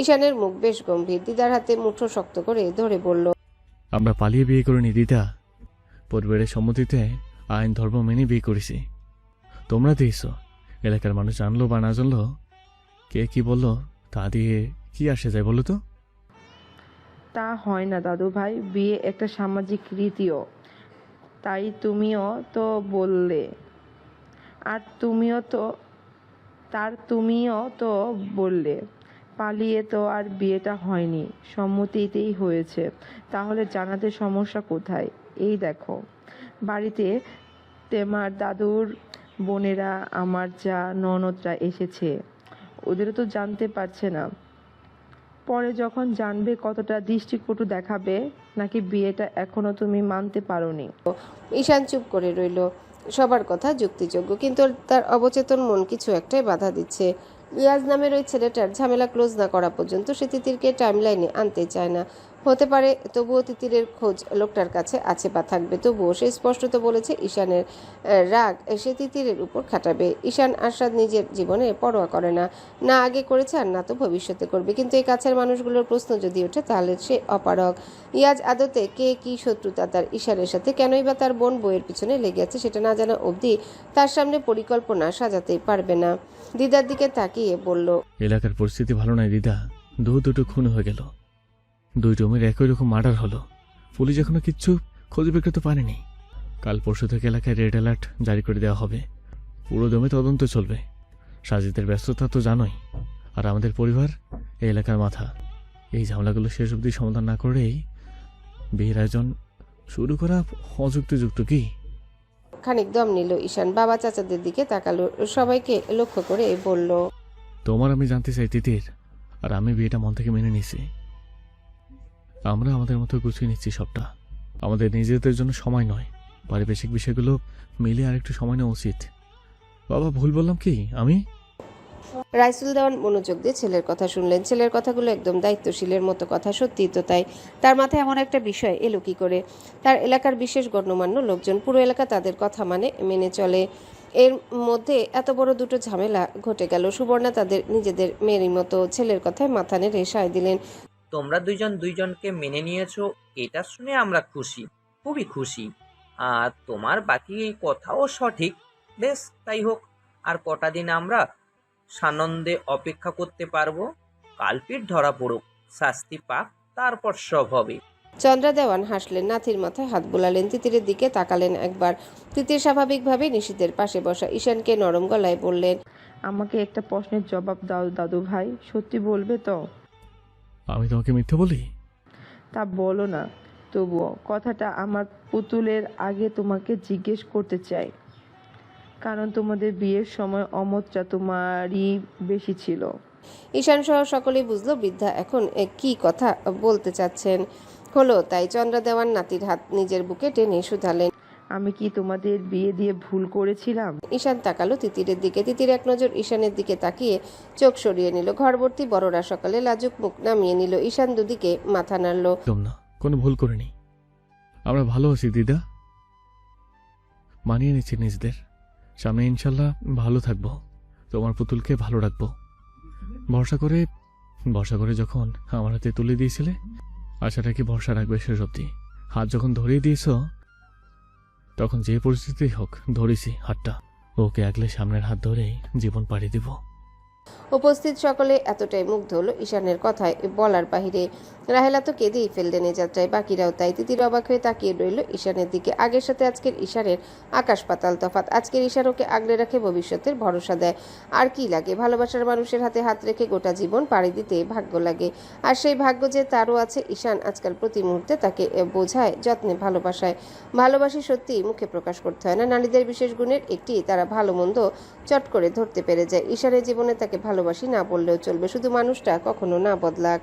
ঈশানের মুখ বেশ গম্ভীর। দিদার হাতে মুঠো শক্ত করে ধরে বলল। আমরা পালিয়ে বিয়ে করিনি দিদা, পরিবারের সম্মতিতে আইন ধর্ম মেনে বিয়ে করেছি। তোমরা দিয়েছ, এলাকার মানুষ জানলো বা না জানলো, কে কি বললো তা দিয়ে কি আসে যায় বলো তো? তা হয় না দাদু ভাই, বিয়ে একটা সামাজিক রীতিও। তাই তুমিও তো বললে। আর তুমিও তো বললে পালিয়ে তো আর বিয়েটা হয়নি, সম্মতিতেই হয়েছে। তাহলে জানাতে সমস্যা কোথায়? এই দেখো, বাড়িতে তোমার দাদুর বোনেরা, আমার যা ননদরা এসেছে। ওদেরও তো জানতে পারছে না। পরে যখন জানবে কতটা দৃষ্টিকটু দেখাবে। নাকি বিয়েটা এখনো তুমি মানতে পারোনি? ঈশান চুপ করে রইল। সবার কথা যুক্তিযোগ্য, কিন্তু তার অবচেতন মন কিছু একটাই বাধা দিচ্ছে। রিয়াজ নামের ওই ছেলেটার ঝামেলা ক্লোজ না করা পর্যন্ত সে তিতিরকে টাইমলাইনে আনতে চায় না। হতে পারে তবুও তিতিরের খোঁজ লোকটার কাছে আছে বা থাকবে। তবুও সে স্পষ্টত বলেছে ঈশানের রাগ সে তিতিরের উপর খাটাবে। ঈশান আশাদ নিজের জীবনে পরোয়া করে না, না আগে করেছে আর না তো ভবিষ্যতে করবে। কিন্তু এই কাছের মানুষগুলোর প্রশ্ন যদি ওঠে তাহলে সে অপারগ। ইয়াজ আদতে কে কি শত্রুতা তার ঈশানের সাথে, কেনই বা তার বোন বইয়ের পিছনে লেগে আছে সেটা না জানা অবধি তার সামনে পরিকল্পনা সাজাতেই পারবে না। দিদার দিকে তাকিয়ে বলল। এলাকার পরিস্থিতি ভালো নাই দিদা, দুটো খুন হয়ে গেল, 2 জমির একই রকম মার্ডার হলো। পুলিশ এখনো কিচ্ছু খোঁজ বের করতে পারেনি। কাল পরশু থেকে এলাকায় রেড অ্যালার্ট জারি করে দেওয়া হবে। পুরো দমে তদন্ত চলবে। সাজিদের ব্যস্ততা তো জানোই, আর আমাদের পরিবার এই এলাকার মাথা। এই ঝামেলাগুলো শেষ অবধি সমাধান না করেই বিয়ের আয়োজন শুরু করা অযুক্তিযুক্ত কি? খানিক দম নিল ঈশান, বাবা চাচাদের দিকে তাকালো, সবাইকে লক্ষ্য করে বলল। তোমার আমি জানতে চাই তিতির, আর আমি বিয়েটা মন থেকে মেনে নিছি। আমরা আমাদের মতো গুছিয়ে নিচ্ছি সবটা। আমাদের নিজেদের জন্য সময় নয়, পারিপার্শ্বিক বিষয়গুলো মিলে আর একটু সময় নেওয়া উচিত। বাবা ভুল বললাম কি আমি? রাইসুল দেওয়ান মনোযোগ দিয়ে ছেলের কথা শুনলেন। ছেলের কথাগুলো একদম দায়িত্বশীলের মতো কথা, সত্যিই তো তাই। তার মাথায় এমন একটা বিষয় এলো কি করে? তার এলাকার বিশেষ গণ্যমান্য লোকজন, পুরো এলাকা তাদের কথা মেনে চলে। এর মধ্যে এত বড় দুটো ঝামেলা ঘটে গেল। সুবর্ণা তাদের নিজেদের মেয়ের মতো ছেলের কথায় মাথা নেড়ে সায় দিলেন। তোমরা দুইজনকে মেনে নিয়েছো, এটা শুনে আমরা খুশি, খুবই খুশি। আর তোমার বাকি কথাও সঠিক। বেশ, তাই হোক। আর কটা দিন আমরা সানন্দে অপেক্ষা করতে পারবো। কালপিট ধরা পড়ুক, শাস্তি পাক, তারপর সব হবে। চন্দ্রা দেওয়ান হাসলেন, নাথির মাথায় হাত বোলালেন, তিতিরের দিকে তাকালেন একবার। তিতির স্বাভাবিকভাবে নিশিতের পাশে বসা ঈশানকে নরম গলায় বললেন। আমাকে একটা প্রশ্নের জবাব দাও দাদু ভাই, সত্যি বলবে তো? আমি তোমাকে মিথ্যে বলি? তা বলো না, তবুও কথাটা আমার পুতুলের আগে তোমাকে জিজ্ঞেস করতে চাই। কারণ তোমাদের বিয়ের সময় অমতটা তোমারই বেশি ছিল। ঈশান সহ সকলেই বুঝলো বৃদ্ধা এখন কি কথা বলতে চাচ্ছেন। হলো তাই চন্দ্রা দেওয়ান নাতির হাত নিজের বুকে টেনে শুধালেন। আমি কি তোমাদের বিয়ে দিয়ে ভুল করেছিলাম? ঈশান তাকালো তিতিরের দিকে। তিতির এক নজর ঈশানের দিকে তাকিয়ে চোখ সরিয়ে নিল। ঘরভর্তি বড়রা সকালে লাজুক মুখ নামিয়ে নিল। ঈশান দুদিকে মাথা নাড়ল। একদম না, কোনো ভুল করিনি। আমরা ভালো আছি দিদা, মানিয়ে নিচ্ছি নিজেদের। সামনে ইনশাল্লাহ ভালো থাকবো, তোমার পুতুলকে ভালো রাখবো। ভরসা করে যখন আমার হাতে তুলে দিয়েছিলে, আশাটা কি ভরসা রাখবে শেষ অব্দি। হাত যখন ধরিয়ে দিয়েছ, তখন যে পরিস্থিতি হোক ধরেছি হাতটা। ওকে আগলে সামনের হাত ধরেই জীবন পাড়ি দিব। উপস্থিত সকলে এতটাই মুগ্ধ হলো ঈশানের কথায়, বলার বাহিরে। রাহেলা তো কেঁদেই ফেললেন এই যাত্রায়, বাকিরাও তাই। তিতির অবাক হয়ে তাকিয়ে রইল ঈশানের দিকে। আগের সাথে আজকের ঈশানের আকাশ পাতাল তফাৎ। আজকের ঈশান ওকে আগলে রাখে, ভবিষ্যতের ভরসা দেয়। আর কি লাগে? ভালোবাসার মানুষের হাতে হাত রেখে গোটা জীবন পাড়ি দিতে ভাগ্য লাগে। আর সেই ভাগ্য যে তারও আছে, ঈশান আজকাল প্রতি মুহূর্তে তাকে বোঝায়, যত্নে ভালোবাসায়। ভালোবাসি সত্যিই মুখে প্রকাশ করতে হয় না। নারীদের বিশেষ গুণের একটি, তারা ভালো মন্দ চট করে ধরতে পেরে যায়। ঈশানের জীবনে তাকে ভালোবাসি না বললেও চলবে, শুধু মানুষটা কখনো না বদলাক।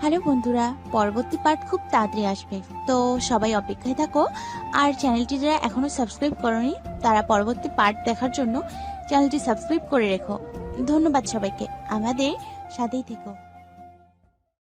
হ্যালো বন্ধুরা, পরবর্তী পার্ট খুব তাড়াতাড়ি আসবে, তো সবাই অপেক্ষায় থাকো। আর চ্যানেলটি যারা এখনো সাবস্ক্রাইব করোনি, তারা পরবর্তী পার্ট দেখার জন্য চ্যানেলটি সাবস্ক্রাইব করে রেখো। ধন্যবাদ সবাইকে, আমাদের সাথেই থেকো।